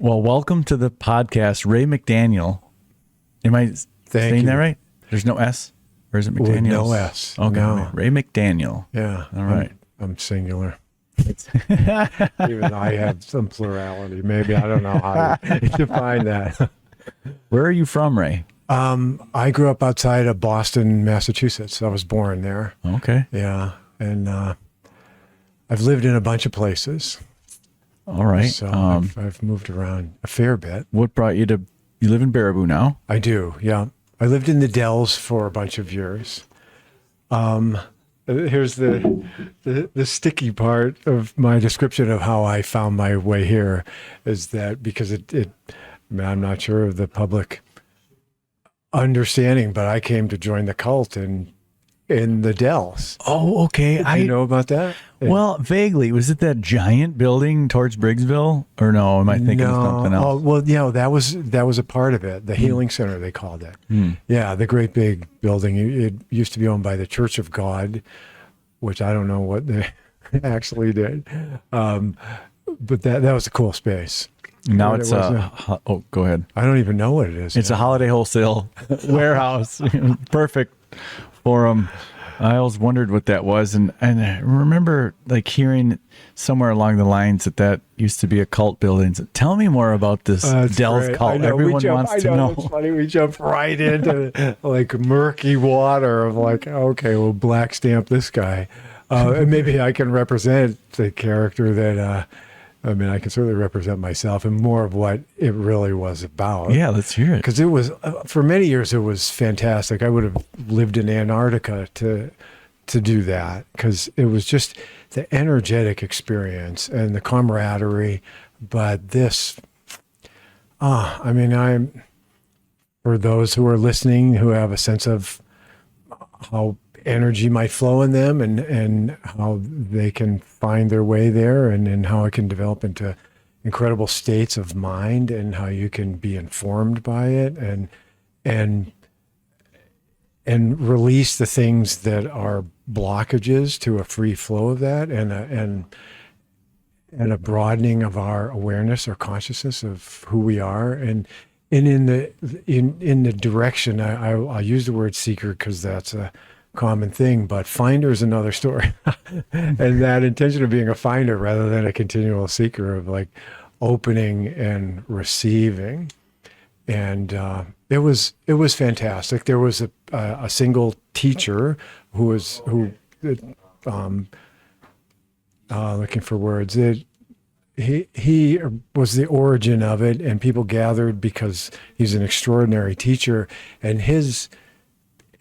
Well, welcome to the podcast, Ray McDaniel. Am I saying that right? There's no S? Or is it With McDaniel? no S. Okay, No. Ray McDaniel. Yeah. All right. I'm singular. Even though I have some plurality. Maybe I don't know how to define that. Where are you from, Ray? I grew up outside of Boston, Massachusetts. I was born there. Okay. Yeah. And I've lived in a bunch of places. All right. So I've moved around a fair bit. What brought you to, you live in Baraboo now? I do, yeah. I lived in the Dells for a bunch of years. Here's the sticky part of my description of how I found my way here is that because I'm not sure of the public understanding, but I came to join the cult in the Dells. Oh, okay. Do you know about that? Well, vaguely. Was it that giant building towards Briggsville? Or no, am I thinking of something else? Oh, well, that was a part of it. The Healing Center, they called it. Yeah, the great big building. It used to be owned by the Church of God, which I don't know what they actually did. But that was a cool space. Now it's oh, go ahead. I don't even know what it is. It's a holiday wholesale warehouse. Perfect for them. I always wondered what that was, and I remember like hearing somewhere along the lines that used to be a cult building. So tell me more about this Dells cult. Everyone wants to know. It's funny. We jump right into like murky water of like, okay, we'll black stamp this guy, and maybe I can represent the character that. I mean, I can certainly represent myself and more of what it really was about. Yeah, let's hear it. Because it was, for many years, it was fantastic. I would have lived in Antarctica to do that because it was just the energetic experience and the camaraderie. But this, I mean, for those who are listening who have a sense of how energy might flow in them and how they can find their way there and how it can develop into incredible states of mind and how you can be informed by it and release the things that are blockages to a free flow of that and a broadening of our awareness or consciousness of who we are and in the direction I'll use the word seeker because that's a common thing, but finder is another story. And that intention of being a finder rather than a continual seeker of like opening and receiving. And it was fantastic. There was a single teacher who looking for words. He was the origin of it, and people gathered because he's an extraordinary teacher, and his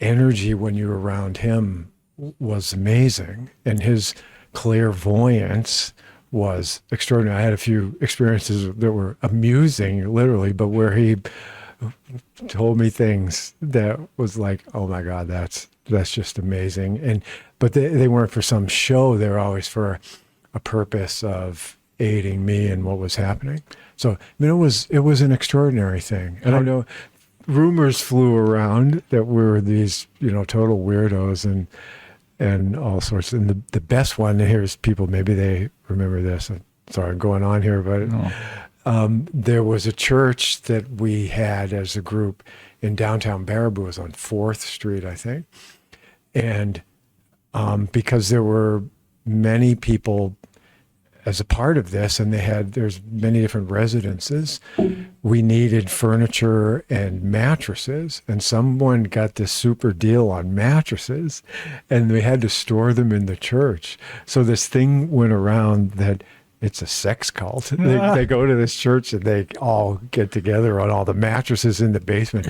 energy when you were around him was amazing, and his clairvoyance was extraordinary. I had a few experiences that were amusing, literally, but where he told me things that was like, oh my God, that's just amazing. But they weren't for some show. They were always for a purpose of aiding me in what was happening. So I mean, it was an extraordinary thing. And I know rumors flew around that we were these, total weirdos and all sorts. And the best one, here's people, maybe they remember this. Sorry, I'm going on here, but there was a church that we had as a group in downtown Baraboo. It was on 4th Street, I think. And because there were many people as a part of this, and there's many different residences, we needed furniture and mattresses, and someone got this super deal on mattresses, and we had to store them in the church. So this thing went around that it's a sex cult. They go to this church and they all get together on all the mattresses in the basement,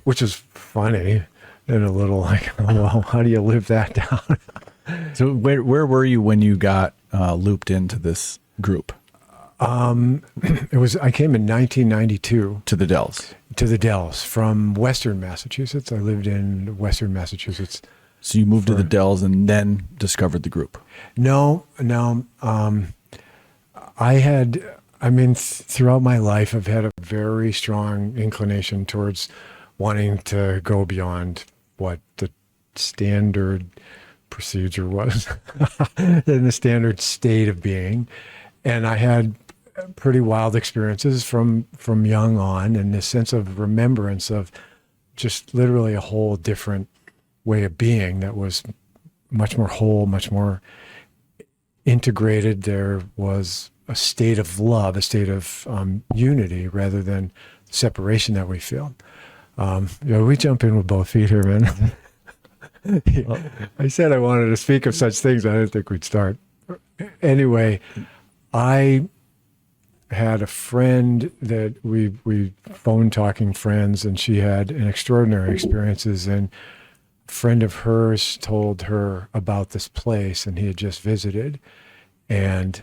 which is funny and a little like, oh, well, how do you live that down? So where were you when you got looped into this group? I came in 1992 To the Dells. to the Dells from Western Massachusetts. I lived in Western Massachusetts. So you moved to the Dells and then discovered the group. No. Throughout my life, I've had a very strong inclination towards wanting to go beyond what the standard procedure was in the standard state of being. And I had pretty wild experiences from young on, and this sense of remembrance of just literally a whole different way of being that was much more whole, much more integrated. There was a state of love, a state of unity rather than separation that we feel. We jump in with both feet here, man. I said I wanted to speak of such things. I didn't think we'd start. Anyway, I had a friend that we phone talking friends, and she had an extraordinary experiences, and a friend of hers told her about this place, and he had just visited, and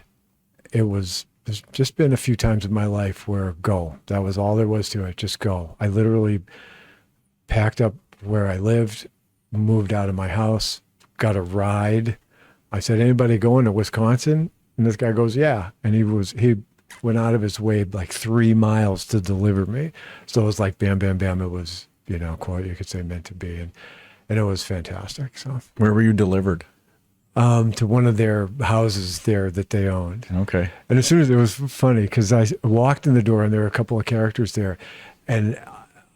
there's just been a few times in my life where go. That was all there was to it. Just go. I literally packed up where I lived, moved out of my house, got a ride. I said, anybody going to Wisconsin? And this guy goes, yeah. And he went out of his way like 3 miles to deliver me. So it was like bam, bam, bam. It was, quote, you could say meant to be. And it was fantastic. So Where were you delivered? to one of their houses there that they owned. Okay. And as soon as it was funny, because I walked in the door and there were a couple of characters there, and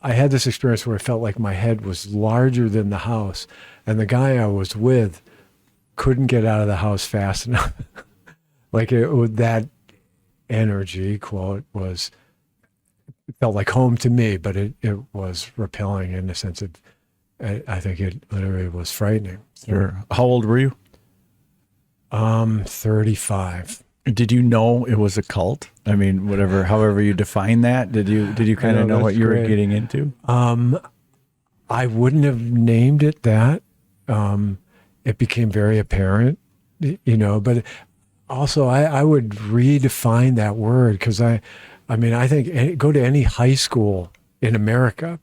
I had this experience where I felt like my head was larger than the house, and the guy I was with couldn't get out of the house fast enough. That energy, quote, it felt like home to me, but it was repelling in the sense of, I think it literally was frightening. Sure. How old were you? 35. Did you know it was a cult? I mean, however you define that, did you kind of know what you were getting into? I wouldn't have named it that. It became very apparent, but also I would redefine that word, because I think go to any high school in America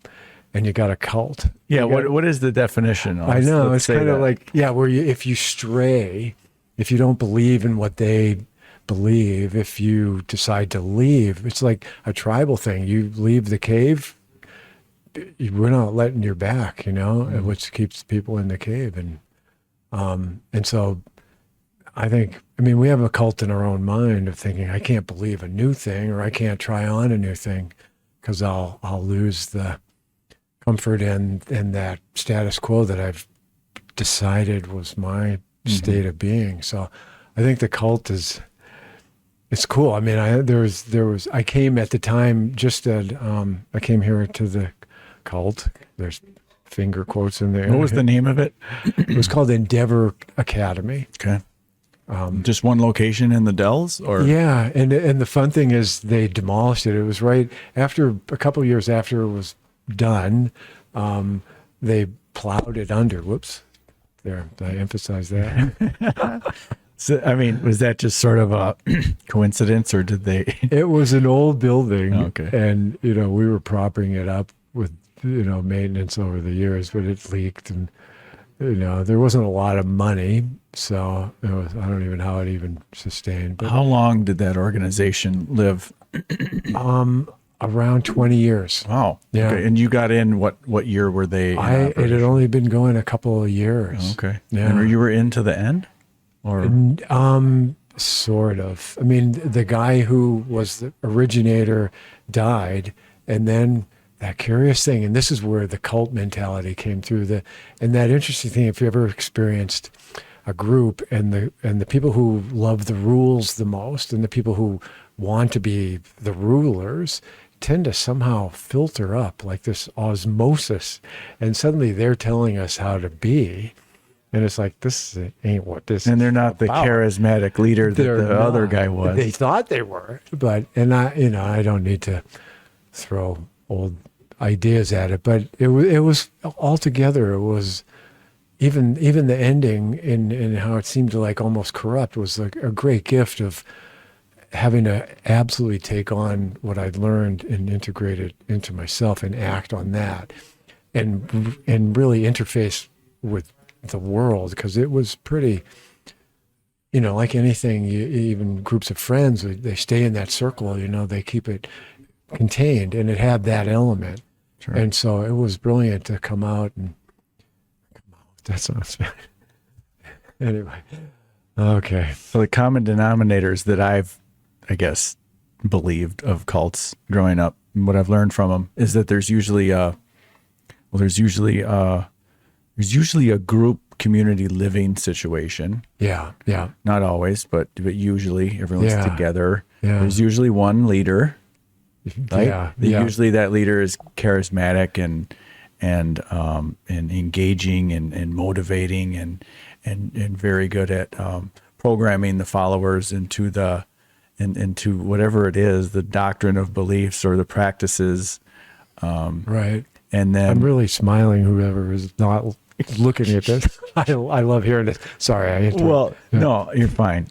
and you got a cult. Yeah. What is the definition? I know. It's kind of like, where if you stray, if you don't believe in what they believe, if you decide to leave, it's like a tribal thing. You leave the cave, we're not letting you back, mm-hmm. which keeps people in the cave. And so I think, we have a cult in our own mind of thinking, I can't believe a new thing, or I can't try on a new thing because I'll lose the comfort in that status quo that I've decided was my state of being. So I think the cult it's cool. I came at the time I came here to the cult. There's finger quotes in there. What was the name of it? It was called Endeavor Academy. Okay. Just one location in the Dells, or? Yeah. And the fun thing is they demolished it. It was right after, a couple of years after it was done. They plowed it under. Whoops. There, I emphasize that. So, was that just sort of a coincidence, or did they? It was an old building. Okay. And, we were propping it up with, maintenance over the years, but it leaked, and, there wasn't a lot of money. So I don't even know how it even sustained. But, how long did that organization live? Around 20 years. Wow. Yeah. Okay. And you got in, what year were they? It had only been going a couple of years. Okay. Yeah. And you were into the end? Or? Sort of. The guy who was the originator died, and then that curious thing, and this is where the cult mentality came through, and that interesting thing, if you ever experienced a group and the people who love the rules the most and the people who want to be the rulers tend to somehow filter up like this osmosis, and suddenly they're telling us how to be, and it's like, this ain't what this and they're not the about. Charismatic leader that the other guy was. They thought they were, but I don't need to throw old ideas at it, but it was altogether, it was even the ending in how it seemed to like almost corrupt was like a great gift of having to absolutely take on what I'd learned and integrate it into myself and act on that, and really interface with the world, because it was pretty, like anything, even groups of friends, they stay in that circle, they keep it contained, and it had that element. Sure. And so it was brilliant to come out with that sounds bad. Anyway. Okay. So the common denominators that I've, I guess, believed of cults growing up. And what I've learned from them is that there's usually a group community living situation. Yeah. Yeah. Not always, but usually everyone's Yeah. together. Yeah. There's usually one leader, right? Yeah. Yeah. Usually that leader is charismatic and engaging and motivating and very good at programming the followers into whatever it is, the doctrine of beliefs or the practices. Right. And then I'm really smiling. Whoever is not looking at this, I love hearing this. Sorry, I interrupted. well, no, you're fine.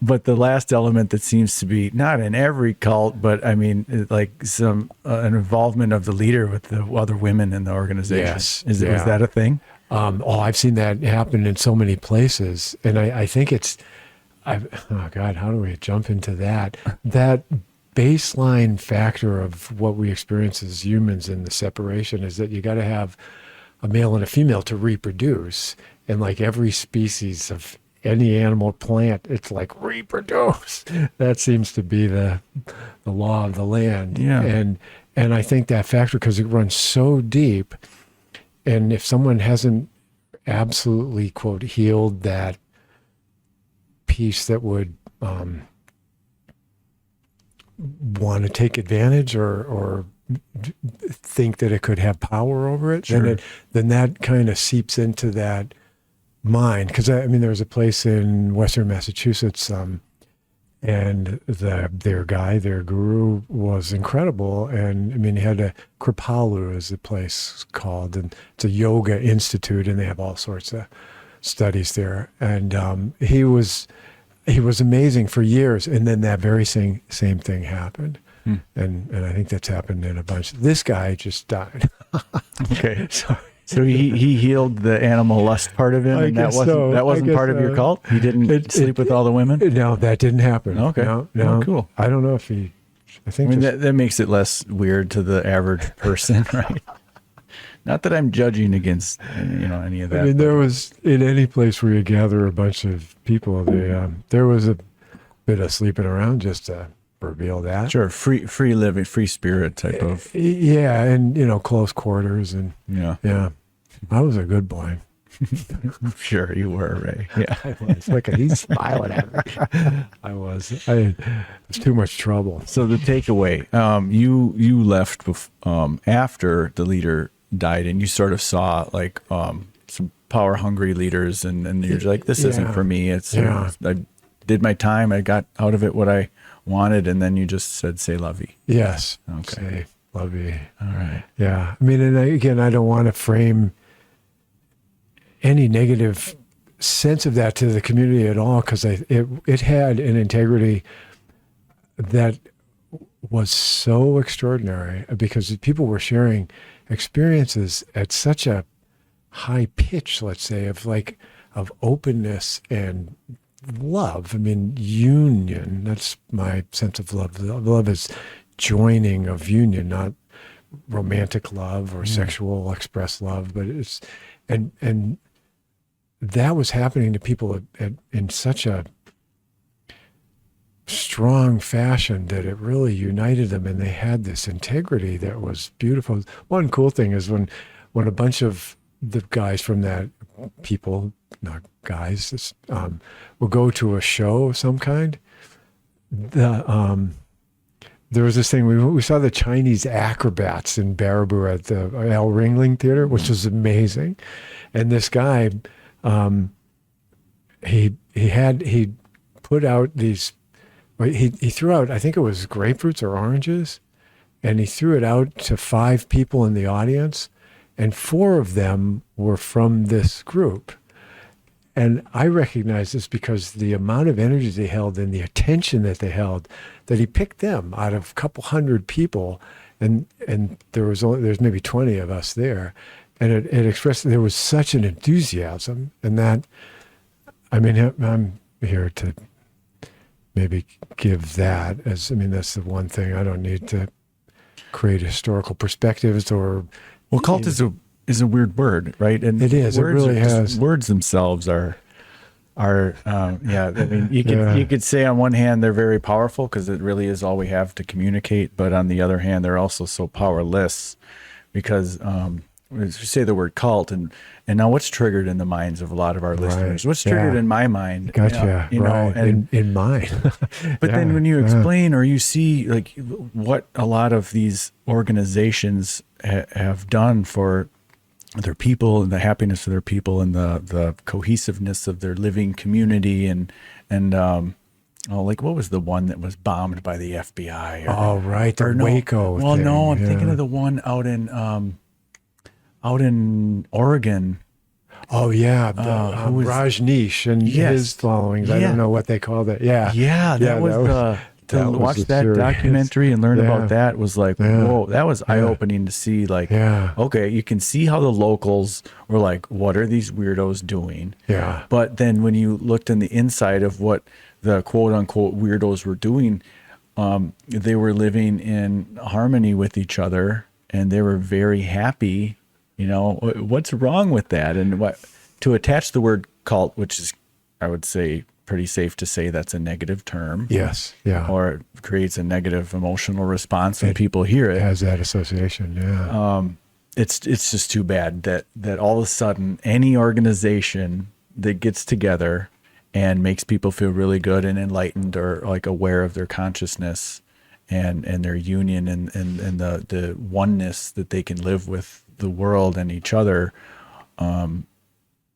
But the last element that seems to be not in every cult, but I mean, like some an involvement of the leader with the other women in the organization. Yes. Was Yeah. that a thing? I've seen that happen in so many places, and I think oh God, how do we jump into that? That baseline factor of what we experience as humans in the separation is that you got to have a male and a female to reproduce, and like every species of any animal, plant, it's like reproduce. That seems to be the law of the land. Yeah. And I think that factor, because it runs so deep, and if someone hasn't absolutely, quote, healed that piece that would want to take advantage or think that it could have power over it, Sure. then that kind of seeps into that mind. Because I mean, there was a place in Western Massachusetts, and their guru was incredible. And I mean, he had Kripalu is the place called, and it's a yoga institute, and they have all sorts of studies there. And he was amazing for years. And then that very same thing happened. And I think that's happened in a bunch. This guy just died. Okay. Sorry. So he healed the animal lust part of him, I and that guess so. wasn't I part guess of your so. cult. He didn't sleep with all the women. No, that didn't happen. Okay. No. Oh, cool. I don't know if I I think mean, just- that makes it less weird to the average person, right? Not that I'm judging against any of that. I mean, there was, in any place where you gather a bunch of people, there was a bit of sleeping around just to reveal that. Sure, free living, free spirit type of. Yeah, and close quarters, and Yeah, I was a good boy. sure you were, Ray. Yeah. I was. Look at he's smiling at me. I was. It was too much trouble. So the takeaway, you left after the leader died, and you sort of saw like some power hungry leaders, and you're like, this isn't Yeah. for me. It's Yeah. I did my time. I got out of it what I wanted, and then you just said, "Say lovey." Yes. Okay. Say, love you. All right. Yeah. I mean, and I don't want to frame any negative sense of that to the community at all, because it had an integrity that was so extraordinary, because people were sharing experiences at such a high pitch, let's say, of openness and love. I mean, union. That's my sense of love. Love is joining of union, not romantic love or sexual expressed love, but it's and that was happening to people in such a strong fashion that it really united them, and they had this integrity that was beautiful. One cool thing is when a bunch of the guys from that not guys, will go to a show of some kind. There was this thing, we saw the Chinese acrobats in Baraboo at the Al Ringling Theater, which was amazing. And this guy, he put out these, he threw out, I think it was grapefruits or oranges, and he threw it out to 5 people in the audience, and 4 of them were from this group. And I recognize this because the amount of energy they held and the attention that they held, that he picked them out of a couple hundred people, and there's maybe 20 of us there, and it expressed, there was such an enthusiasm, and that, I mean, I'm here to maybe give that as, I mean, that's the one thing. I don't need to create historical perspectives or. Well, cult is a weird word, right? And it is. It really has. Words themselves are yeah, I mean, you could say on one hand they're very powerful because it really is all we have to communicate, but on the other hand they're also so powerless because you say the word cult, and now what's triggered in the minds of a lot of our listeners? What's triggered in my mind? Gotcha. You know, and in mine. but then when you explain or you see like what a lot of these organizations have done for their people and the happiness of their people and the cohesiveness of their living community and like what was the one that was bombed by the FBI? The Waco Well, thing. no, I'm thinking of the one out in Oregon. Oh yeah, who was Rajneesh and his followings. I don't know what they called it. That was to watch that documentary and learn about that was like, whoa, that was eye-opening to see. Like, okay, you can see how the locals were like, what are these weirdos doing? Yeah. But then when you looked in the inside of what the quote-unquote weirdos were doing, they were living in harmony with each other, and they were very happy. You know, what's wrong with that? And what to attach the word cult, which is, I would say, pretty safe to say that's a negative term. Yes. Yeah. Or it creates a negative emotional response when people hear it. Has that association. Yeah. It's just too bad that all of a sudden any organization that gets together and makes people feel really good and enlightened or like aware of their consciousness and their union and the oneness that they can live with the world and each other.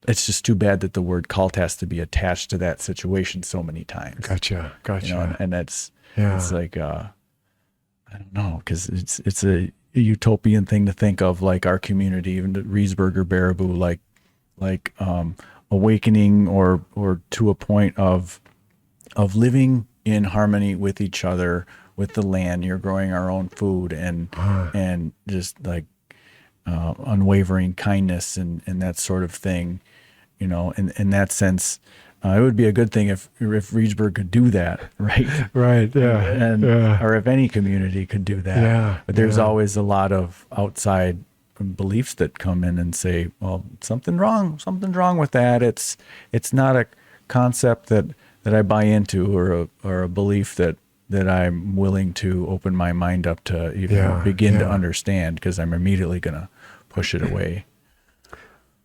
It's just too bad that the word cult has to be attached to that situation so many times. Gotcha. You know, and that's it's like I don't know, because it's a utopian thing to think of, like our community, even the Riesberger Baraboo, like awakening or to a point of living in harmony with each other, with the land. You're growing our own food and just like unwavering kindness and that sort of thing. You know, in that sense, it would be a good thing if Riesberg could do that, right? Right. Yeah. Or if any community could do that. Yeah. But there's always a lot of outside beliefs that come in and say, well, something's wrong with that. It's not a concept that I buy into or a belief that I'm willing to open my mind up to even begin to understand, because I'm immediately going to push it away.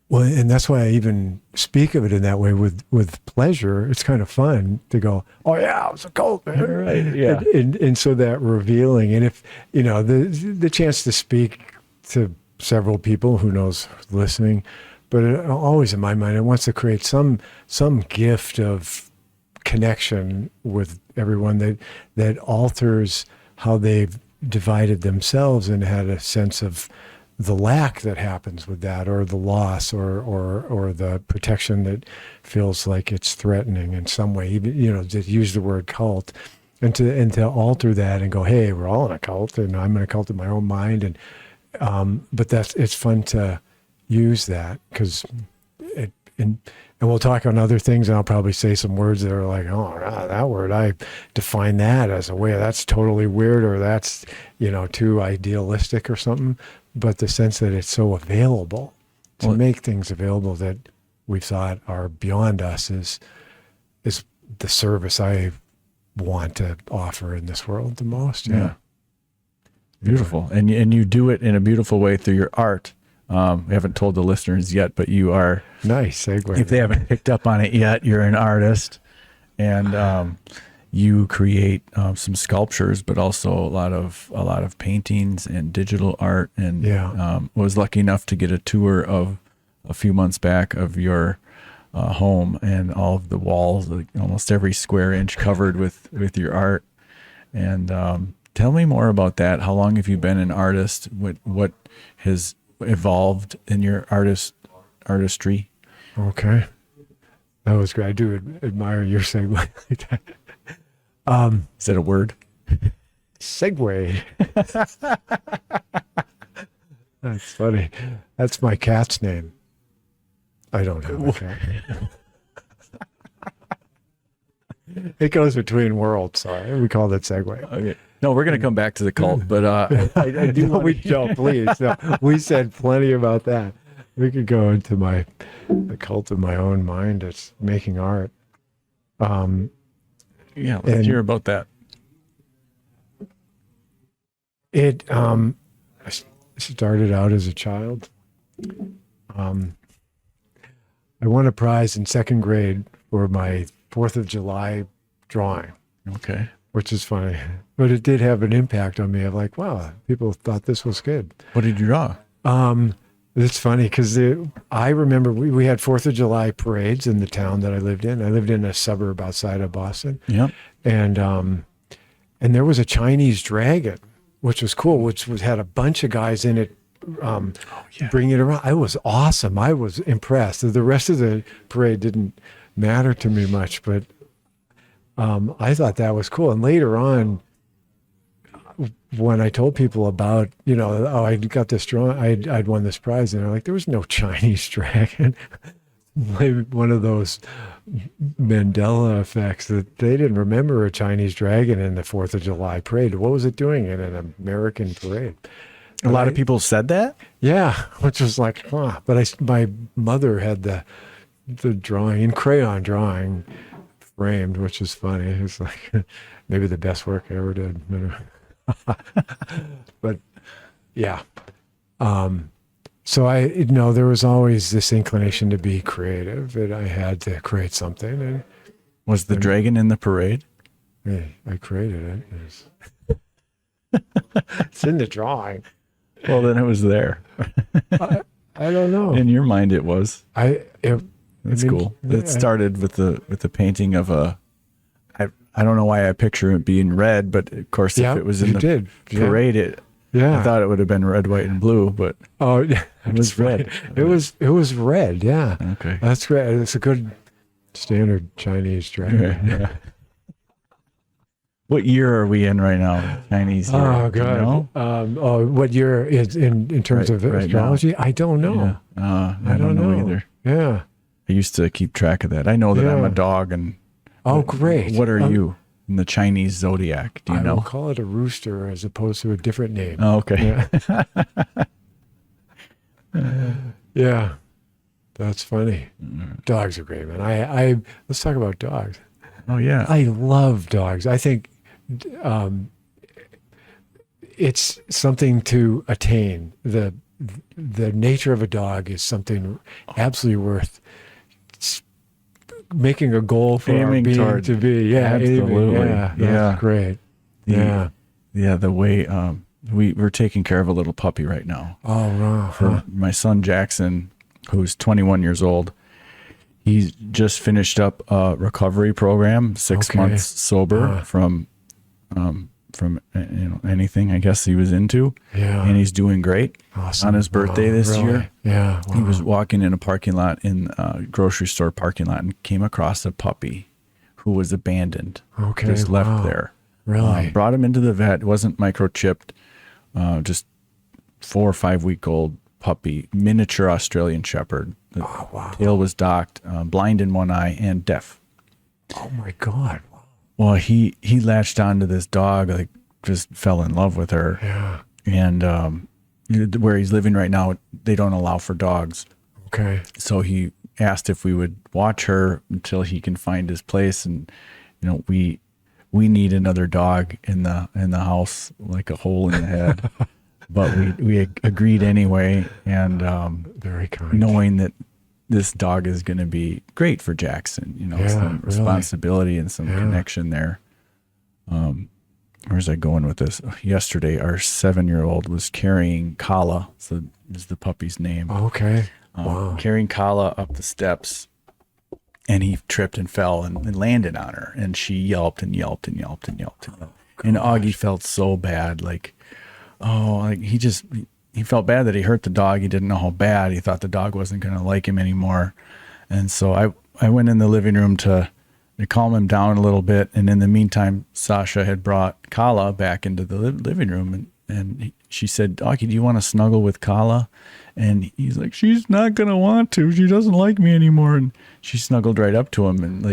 Well, and that's why I even speak of it in that way with pleasure. It's kind of fun to go, oh yeah, it was a cult, man. Right. Yeah. And so that revealing, and if, you know, the chance to speak to several people, who knows, listening, but always in my mind, it wants to create some gift of connection with everyone that alters how they've divided themselves and had a sense of the lack that happens with that, or the loss, or the protection that feels like it's threatening in some way. Even, you know, to use the word cult, and to alter that and go, hey, we're all in a cult, and I'm in a cult in my own mind, and but it's fun to use that, because and we'll talk on other things, and I'll probably say some words that are like, oh, that word, I define that as a way that's totally weird, or that's, you know, too idealistic or something. But the sense that it's so available, to make things available that we thought are beyond us is the service I want to offer in this world the most. Yeah. Beautiful. And you do it in a beautiful way through your art. We haven't told the listeners yet, but you are... Nice segue. If they haven't picked up on it yet, you're an artist, and you create some sculptures, but also a lot of paintings and digital art. And was lucky enough to get a tour of a few months back of your home, and all of the walls, like almost every square inch covered with your art. And tell me more about that. How long have you been an artist? What has evolved in your artistry? Okay. That was great. I do admire your segue like that. Is that a word? Segway. That's funny. That's my cat's name. I don't have a cat. It goes between worlds, so we call it Segway. Okay. No, we're going to come back to the cult, but I do. No, we don't, please. No, we said plenty about that. we could go into the cult of my own mind. It's making art. Yeah, let's And- hear about that. It I started out as a child. I won a prize in second grade for my 4th of July drawing, Okay. which is funny, but it did have an impact on me. I'm like, wow, people thought this was good. What did you draw? It's funny because I remember we had 4th of July parades in the town that I lived in. I lived in a suburb outside of Boston, Yep. and there was a Chinese dragon, which was cool, which had a bunch of guys in it. Bring it around. It was awesome. I was impressed. The rest of the parade didn't matter to me much, but I thought that was cool. And later on, when I told people about, oh, I got this drawing, I'd won this prize, and they're like, there was no Chinese dragon. Maybe one of those Mandela effects that they didn't remember a Chinese dragon in the 4th of July parade. What was it doing in an American parade? A lot of people said that? Yeah, which was like, huh. But my mother had the drawing, in crayon drawing, framed, which is funny. It's like maybe the best work I ever did. But yeah. So there was always this inclination to be creative, and I had to create something. And Was the dragon in the parade? hey, I created it. It's in the drawing. Well, then it was there. I don't know. In your mind, it was. That's cool. yeah, It started with the painting of a. I don't know why I picture it being red, but of course, if it was in the parade, I thought it would have been red, white, and blue, but it was red. It was red. Yeah. Okay. That's great. It's a good standard Chinese dragon. Yeah. What year are we in right now? Chinese year. Oh do you God. know? What year is in terms of Right astrology? I don't know. Yeah. I don't know either. Yeah. I used to keep track of that. I know that I'm a dog, and Oh, great. What are you in the Chinese zodiac? Do you I know? will call it a rooster as opposed to a different name. Oh, okay. Yeah. Yeah. That's funny. Dogs are great, man. I let's talk about dogs. Oh yeah. I love dogs. I think it's something to attain. The nature of a dog is something absolutely worth making a goal for our Aiming being toward. to be. Yeah, Absolutely. aiming. Yeah, that's great. Yeah. Yeah, the way we're taking care of a little puppy right now. Oh, wow. For my son Jackson, who's 21 years old. He's just finished up a recovery program, 6 months sober from anything I guess he was into. Yeah. And he's doing great. Awesome. On his birthday this Really? year. Yeah. He was walking in a parking lot, in a grocery store parking lot, and came across a puppy who was abandoned. Okay, Just left wow. there. Really? Brought him into the vet. Wasn't microchipped. Just 4 or 5 week old puppy, miniature Australian Shepherd. The tail was docked, blind in one eye and deaf. Oh my God. Well, he latched onto this dog, like just fell in love with her. Yeah. And where he's living right now, they don't allow for dogs. Okay. So he asked if we would watch her until he can find his place. And we need another dog in the house, like a hole in the head. But we agreed anyway, and Very kind. knowing that this dog is going to be great for Jackson, some responsibility and some connection there. Where's I going with this? Yesterday, our 7-year-old was carrying Kala, so is the puppy's name. Okay. Wow. Carrying Kala up the steps, and he tripped and fell and landed on her, and she yelped and yelped and yelped and yelped. And Augie felt so bad, he felt bad that he hurt the dog. He didn't know how bad. He thought the dog wasn't going to like him anymore. And so I went in the living room to calm him down a little bit. And in the meantime, Sasha had brought Kala back into the living room. And she said, Augie, do you want to snuggle with Kala? And he's like, she's not going to want to. She doesn't like me anymore. And she snuggled right up to him. And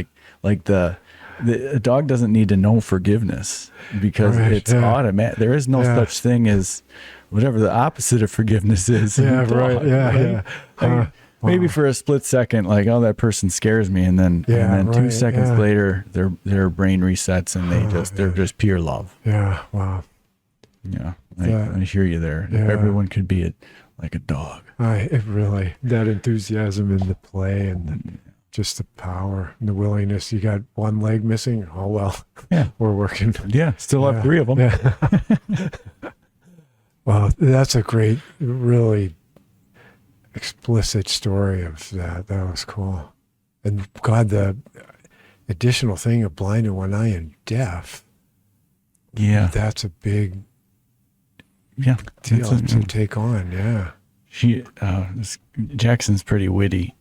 like the A dog doesn't need to know forgiveness because Right, it's yeah. automatic. There is no Yeah. such thing as whatever the opposite of forgiveness is. in a Yeah, right. dog, Yeah, right? yeah. Like, maybe Wow. for a split second, like, oh, that person scares me, and then Yeah, 2 right, seconds yeah. later, their brain resets and they're just pure love. Yeah, wow. Yeah, That- I hear you there. If yeah. everyone could be like a dog. It really, that enthusiasm in the play and just the power and the willingness. You got one leg missing. Oh, well, Yeah, we're working. yeah. Still have 3 of them. Yeah. Well, that's a great, really explicit story of that. That was cool. And God, the additional thing of blind in one eye and deaf, Yeah, that's a big yeah. deal That's to take on. Yeah. Jackson's pretty witty.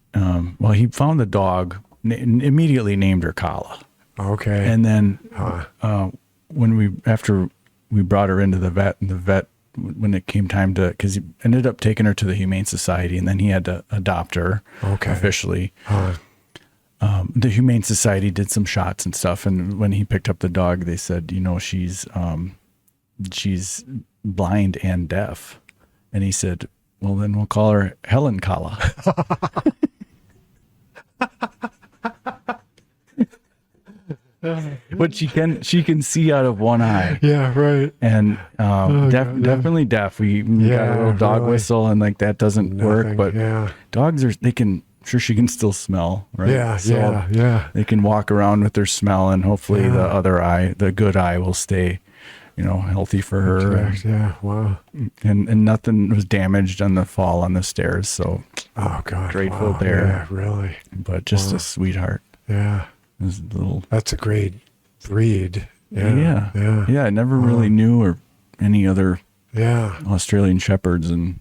Well, he found the dog, immediately named her Kala, Okay. and then Huh. after we brought her into the vet, and the vet, when it came time to, because he ended up taking her to the Humane Society, and then he had to adopt her officially. Huh. The Humane Society did some shots and stuff, and when he picked up the dog, they said, she's blind and deaf, and he said, well, then we'll call her Helen Kala. But she can see out of one eye, Yeah, right. and God, yeah. definitely deaf. We got a Yeah, little dog really. whistle, and like that doesn't work. Nothing, But yeah. dogs sure she can still smell, right? Yeah, So yeah. they can walk around with their smell, and hopefully the other eye, the good eye, will stay, healthy for her. Correct. Yeah. Wow. And nothing was damaged on the fall on the stairs. So, Oh God. Grateful wow. there. Yeah, really. but just a sweetheart. Yeah. This little, That's a great breed. Yeah. yeah. Yeah. Yeah. I never really knew or any other Yeah. Australian shepherds, and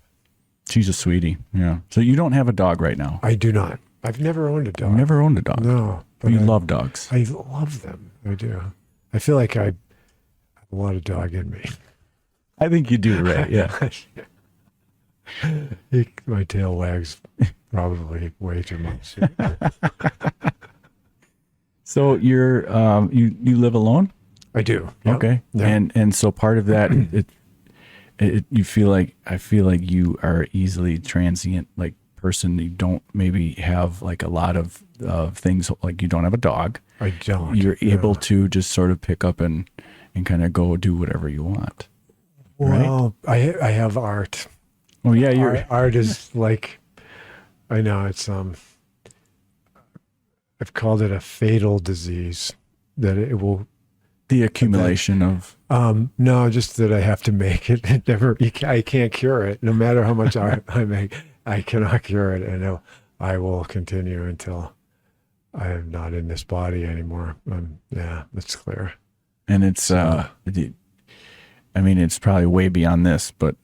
she's a sweetie. Yeah. So you don't have a dog right now. I do not. I've never owned a dog. I've never owned a dog. No. But you I love dogs. I love them. I do. I feel like I have a lot of dog in me. I think you do, right? Yeah. My tail wags probably way too much. So you're you live alone? I do. Yep. Okay. Yeah. And so part of that I feel like you are easily transient, like person. You don't maybe have like a lot of things, like you don't have a dog. I don't. You're able No. to just sort of pick up and kind of go do whatever you want. Well, I have art. Oh yeah, you're Art is like, I know it's I've called it a fatal disease, that it will the accumulation of no, just that I have to make it. It never, I can't cure it. No matter how much art I make, I cannot cure it, and I will continue until I am not in this body anymore. Yeah, that's clear. and it's I mean, it's probably way beyond this, but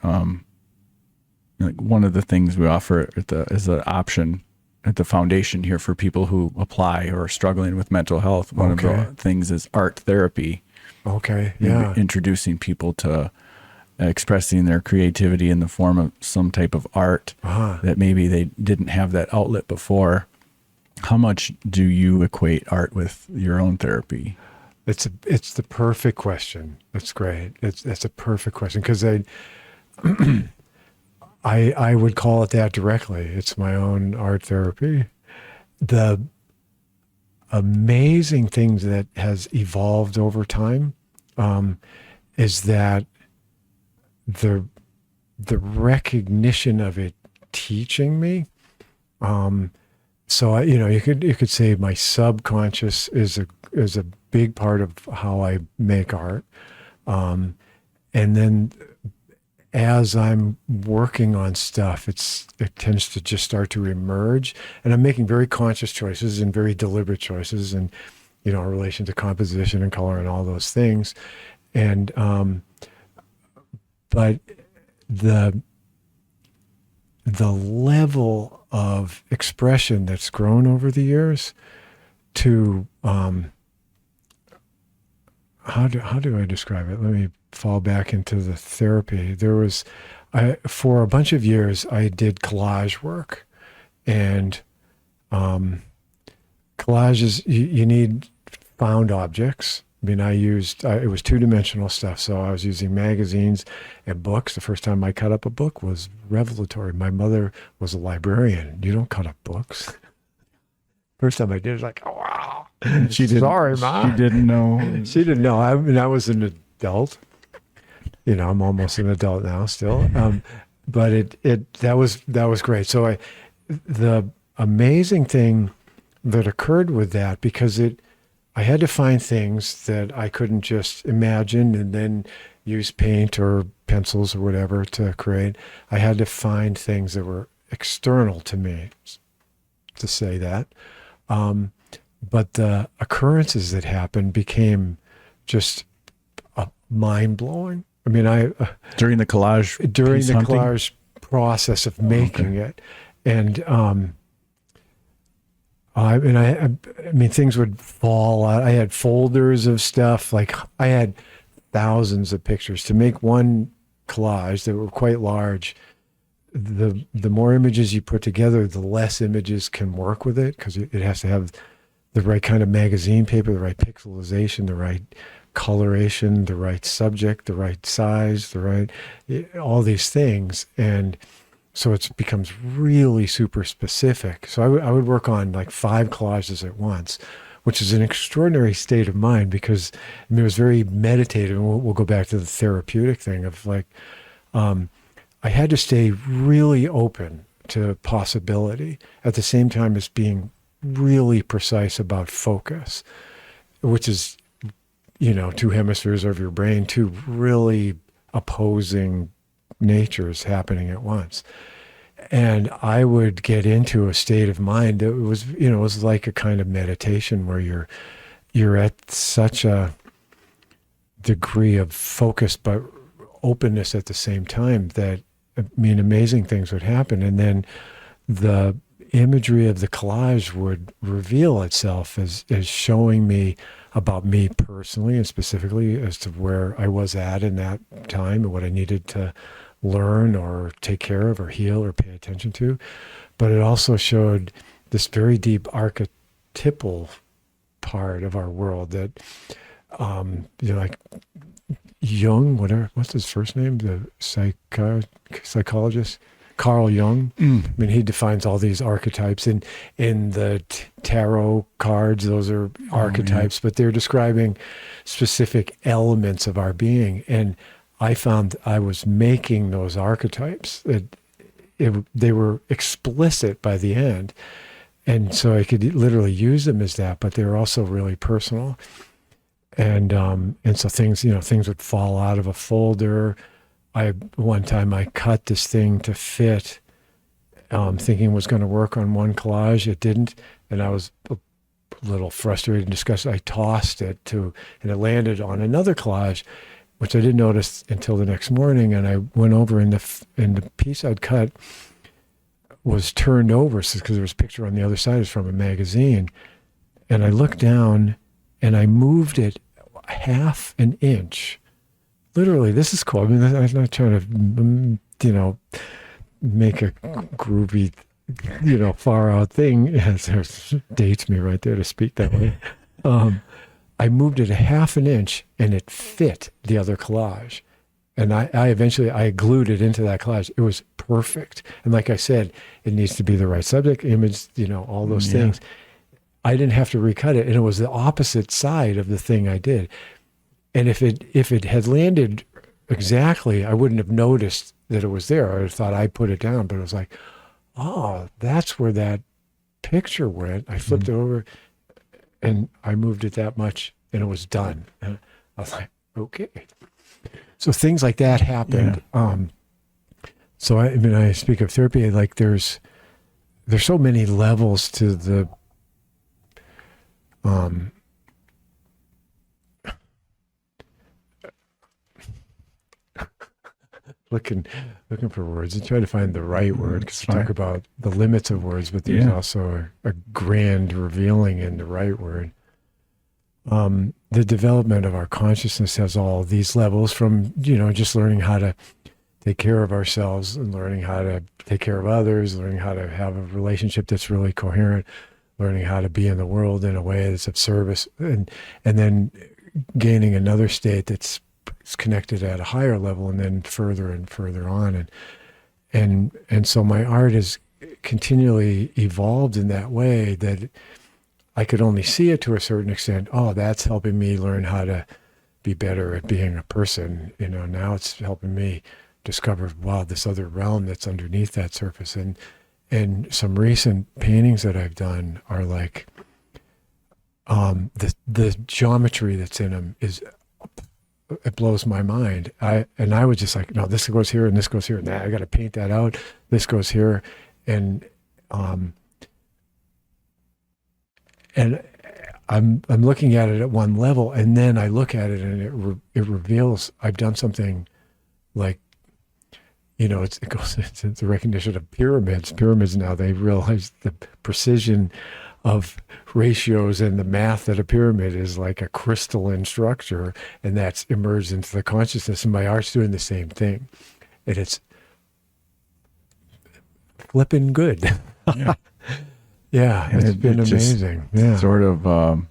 like one of the things we offer as an option at the foundation here for people who apply or are struggling with mental health. One of Okay. the things is art therapy. Okay, yeah, Introducing people to expressing their creativity in the form of some type of art that maybe they didn't have that outlet before. How much do you equate art with your own therapy? it's the perfect question. That's great. That's a perfect question, because I would call it that directly. It's my own art therapy. The amazing thing that has evolved over time is that the recognition of it teaching me. So you could say my subconscious is a big part of how I make art, and then as I'm working on stuff, it tends to just start to emerge, and I'm making very conscious choices and very deliberate choices, and in relation to composition and color and all those things, and but the level of expression that's grown over the years to how do I describe it? Let me fall back into the therapy. There was, for a bunch of years, I did collage work, and collage is, you need found objects. I mean, it was two-dimensional stuff. So I was using magazines and books. The first time I cut up a book was revelatory. My mother was a librarian. You don't cut up books. First time I did, it was like, oh, wow. Sorry, Mom. She didn't know. She didn't know. I mean, I was an adult. I'm almost an adult now still. But that was great. So the amazing thing that occurred with that, because I had to find things that I couldn't just imagine and then use paint or pencils or whatever to create. I had to find things that were external to me, to say that. But the occurrences that happened became just mind-blowing. I mean, during the collage collage process of making it, and I mean, things would fall out. I had folders of stuff. Like, I had thousands of pictures to make one collage that were quite large. The more images you put together, the less images can work with it, because it has to have the right kind of magazine paper, the right pixelization, the right coloration, the right subject, the right size, all these things. And so it becomes really super specific. So I would work on like 5 collages at once, which is an extraordinary state of mind, because I mean, it was very meditative. And we'll go back to the therapeutic thing of like, I had to stay really open to possibility at the same time as being really precise about focus, which is, 2 hemispheres of your brain, 2 really opposing natures happening at once. And I would get into a state of mind that was, it was like a kind of meditation where you're at such a degree of focus, but openness at the same time, that, I mean, amazing things would happen. And then the imagery of the collage would reveal itself as showing me about me personally, and specifically as to where I was at in that time and what I needed to learn or take care of or heal or pay attention to. But it also showed this very deep archetypal part of our world that, like Jung, what's his first name? The psychologist, Carl Jung. I mean, he defines all these archetypes in the tarot cards. Those are archetypes, but they're describing specific elements of our being. And I found I was making those archetypes. They were explicit by the end. And so I could literally use them as that, but they were also really personal. And so things would fall out of a folder. One time I cut this thing to fit, thinking it was going to work on one collage. It didn't. And I was a little frustrated and disgusted. I tossed it and it landed on another collage, which I didn't notice until the next morning. And I went over, and the piece I'd cut was turned over, because there was a picture on the other side. It's from a magazine. And I looked down and I moved it half an inch. Literally, this is cool. I mean, I'm not trying to, make a groovy, far out thing. It dates me right there to speak that way. I moved it a half an inch, and it fit the other collage. And I eventually glued it into that collage. It was perfect. And like I said, it needs to be the right subject, image, all those things. I didn't have to recut it, and it was the opposite side of the thing I did. And if it had landed exactly, I wouldn't have noticed that it was there. I would have thought I put it down, but it was like, oh, that's where that picture went. I flipped it over, and I moved it that much, and it was done. And I was like, okay. So things like that happened. Yeah. So I speak of therapy, like there's so many levels to the looking for words and trying to find the right word, because we talk about the limits of words, but there's also a grand revealing in the right word. The development of our consciousness has all these levels, from just learning how to take care of ourselves and learning how to take care of others, learning how to have a relationship that's really coherent, learning how to be in the world in a way that's of service, and then gaining another state that's connected at a higher level, and then further and further on, and so my art has continually evolved in that way that I could only see it to a certain extent. Oh, that's helping me learn how to be better at being a person. Now it's helping me discover, wow, this other realm that's underneath that surface. And some recent paintings that I've done are like, the geometry that's in them it blows my mind. I was just like, no, this goes here and this goes here. Nah, I got to paint that out. This goes here. And I'm looking at it at one level, and then I look at it and it reveals I've done something like, it goes into the recognition of pyramids. Pyramids now, they realize the precision of ratios and the math that a pyramid is like a crystalline structure, and that's emerged into the consciousness. And my art's doing the same thing, and it's flipping good. Yeah. Yeah, it's been amazing. Yeah, sort of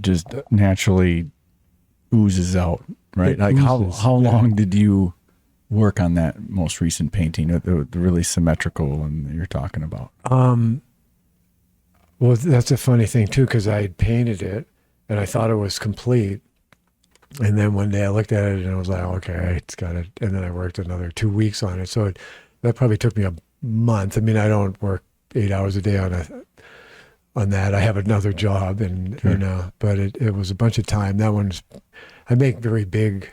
just naturally oozes out, right? It like oozes, how long did you work on that most recent painting, the really symmetrical one that you're talking about? Well, that's a funny thing too, because I had painted it and I thought it was complete, and then one day I looked at it and I was like, okay, it's got it. And then I worked another 2 weeks on it, so that probably took me a month. I mean, I don't work 8 hours a day on that. I have another job, and Sure. but it was a bunch of time. That one's, I make very big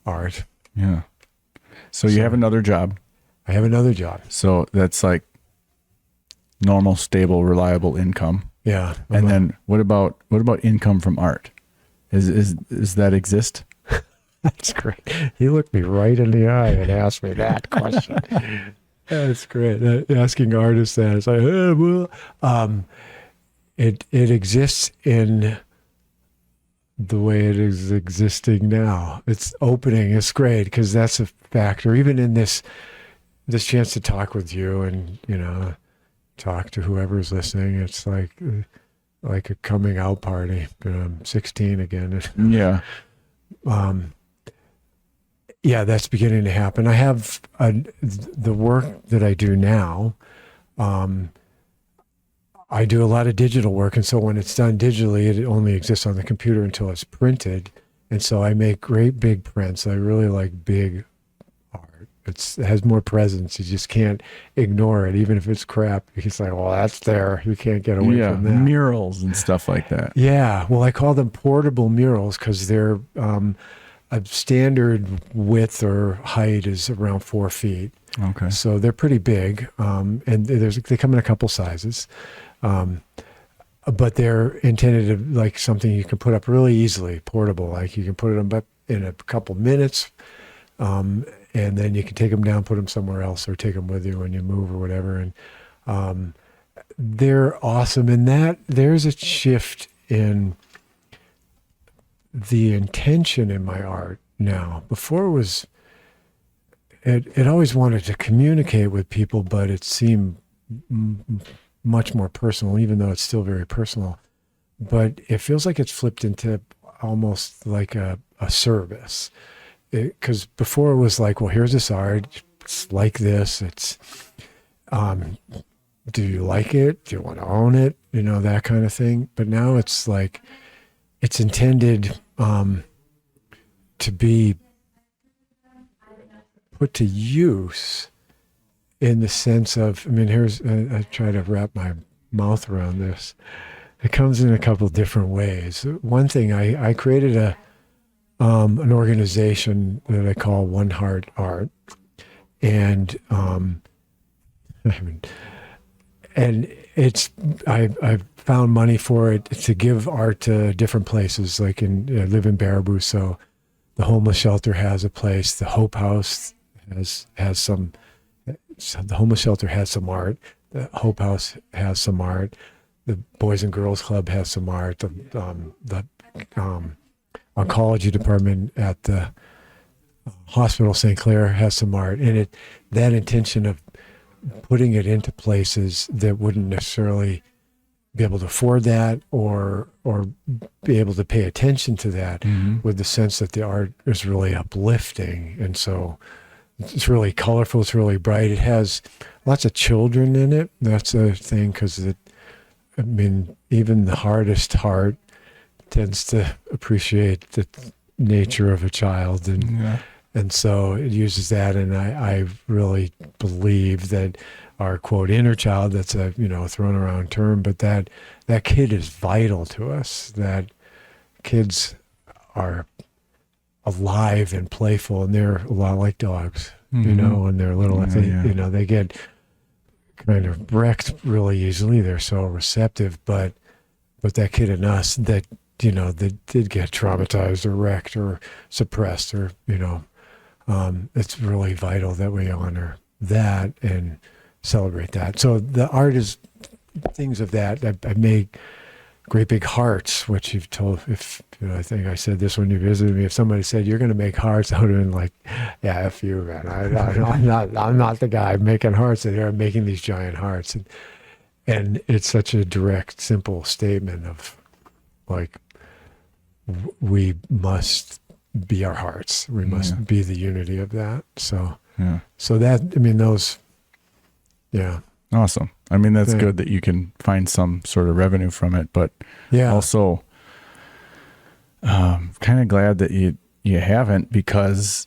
art. Yeah. So you have another job. I have another job. So that's like normal, stable, reliable income. Yeah. And then what about income from art? Is that exist? That's great. He looked me right in the eye and asked me that question. That's great. Asking artists that, it's like, it exists in the way it is existing now. It's opening. It's great because that's a factor. Even in this chance to talk with you and talk to whoever's listening, it's like a coming out party. I'm 16 again. Yeah. Yeah, that's beginning to happen. I have the work that I do now. I do a lot of digital work, and so when it's done digitally, it only exists on the computer until it's printed. And so I make great big prints. I really like big art. It has more presence. You just can't ignore it, even if it's crap. It's like, well, that's there. You can't get away from that. Murals and stuff like that. Yeah, well, I call them portable murals because they're a standard width or height is around 4 feet. Okay. So they're pretty big, and they come in a couple sizes. But they're intended to like something you can put up really easily, portable. Like you can put them up in a couple minutes, and then you can take them down, put them somewhere else, or take them with you when you move or whatever. And they're awesome. And that there's a shift in the intention in my art now. Before it was, it always wanted to communicate with people, but it seemed much more personal, even though it's still very personal. But it feels like it's flipped into almost like a service. Because before it was like, well, here's this art, it's like this, it's, do you like it? Do you want to own it? That kind of thing. But now it's like, it's intended to be put to use in the sense of, I mean, I try to wrap my mouth around this. It comes in a couple different ways. One thing, I created an organization that I call One Heart Art, and I found money for it to give art to different places. Like I live in Baraboo, so the homeless shelter has a place. The Hope House has some. So the homeless shelter has some art. The Hope House has some art. The Boys and Girls Club has some art. The oncology department at the hospital St. Clair has some art. And that intention of putting it into places that wouldn't necessarily be able to afford that or be able to pay attention to that with the sense that the art is really uplifting. And so it's really colorful. It's really bright. It has lots of children in it. That's a thing because even the hardest heart tends to appreciate the nature of a child. And so it uses that. And I really believe that our quote inner child, that's a thrown around term, but that kid is vital to us. That kids are alive and playful, and they're a lot like dogs, when they're little. If they get kind of wrecked really easily, they're so receptive, but that kid in us that did get traumatized or wrecked or suppressed, or it's really vital that we honor that and celebrate that. So the art is things of that. I make great big hearts, which you've told, I think I said this when you visited me, if somebody said, you're going to make hearts, I would have been like, yeah, F you, man. I'm not the guy making hearts. And I'm making these giant hearts. And it's such a direct, simple statement of like, we must be our hearts. We must be the unity of that. So that, those, Awesome. That's good that you can find some sort of revenue from it, but also kind of glad that you haven't, because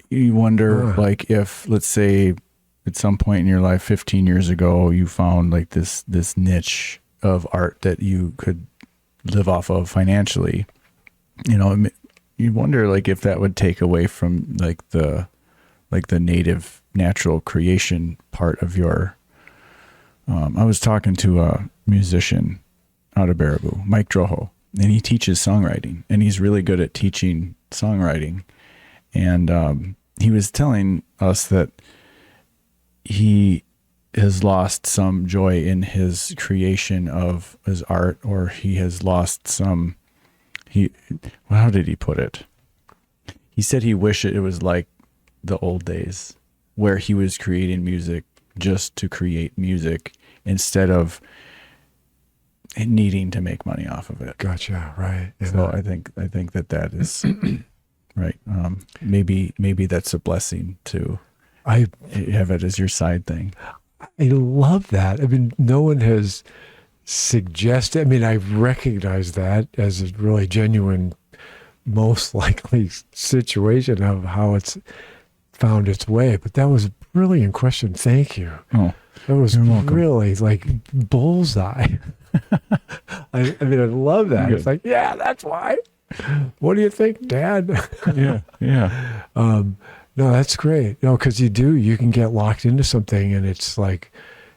you wonder like if, let's say at some point in your life 15 years ago, you found like this niche of art that you could live off of financially, you wonder like if that would take away from like the native natural creation part of your I was talking to a musician out of Baraboo, Mike Droho, and he teaches songwriting, and he's really good at teaching songwriting. And he was telling us that he has lost some joy in his creation of his art, or he has lost how did he put it? He said he wished it was like the old days where he was creating music just to create music instead of needing to make money off of it. Gotcha. Right. Yeah. So I think that is right. Maybe that's a blessing to have it as your side thing. I love that. No one has suggested, I recognize that as a really genuine, most likely situation of how it's found its way, but that was a brilliant question. Thank you. Oh, that was really like bullseye. I love that. It's like, that's why. What do you think, Dad? Yeah. No, that's great. No, because you can get locked into something and it's like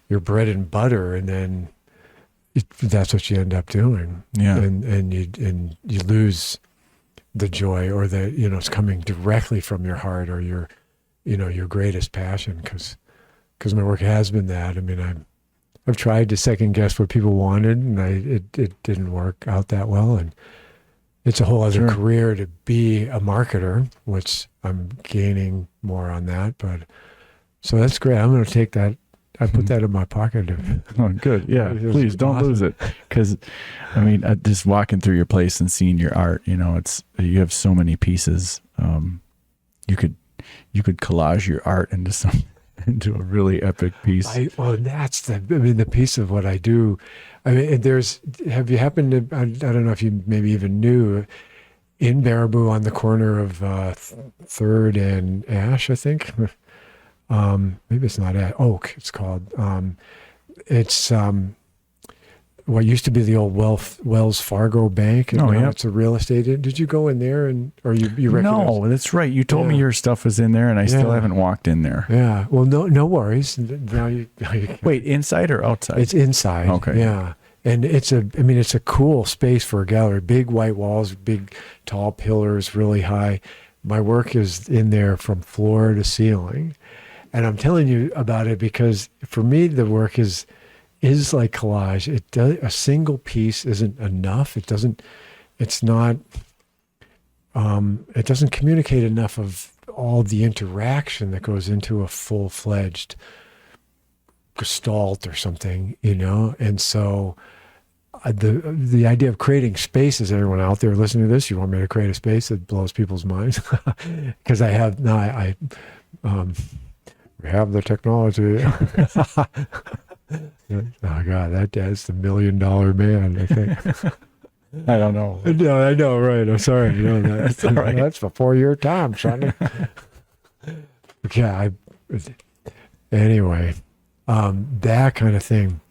your bread and butter, and then that's what you end up doing. Yeah. And you lose the joy, or it's coming directly from your heart or your greatest passion, because my work has been that. I've tried to second guess what people wanted, and it didn't work out that well. And it's a whole other career to be a marketer, which I'm gaining more on that. But so that's great. I'm going to take that. I put that in my pocket. Oh, good. Yeah, please don't lose it. Because, just walking through your place and seeing your art, you have so many pieces. You could collage your art into a really epic piece. That's the piece of what I do. Have you happened to, I don't know if you maybe even knew, in Baraboo on the corner of 3rd and Ash, I think. Maybe it's not Oak, it's called. It's what used to be the old Wells Fargo Bank. And now it's a real estate. Did you go in there or you recognize? No, that's right. You told me your stuff was in there, and I still haven't walked in there. Yeah. Well, no worries. Now you Wait, inside or outside? It's inside. Okay. Yeah. And it's a cool space for a gallery. Big white walls, big tall pillars, really high. My work is in there from floor to ceiling. And I'm telling you about it because for me, the work is like collage. A single piece isn't enough. It doesn't communicate enough of all the interaction that goes into a full-fledged gestalt or something, And so the idea of creating spaces. Everyone out there listening to this, you want me to create a space that blows people's minds? Because I have now. We have the technology. Oh God, that's the $1 million man. I think. I don't know. No, I know, right? I'm sorry. That's all right. That's before your time, Sonny. Yeah. Anyway, that kind of thing,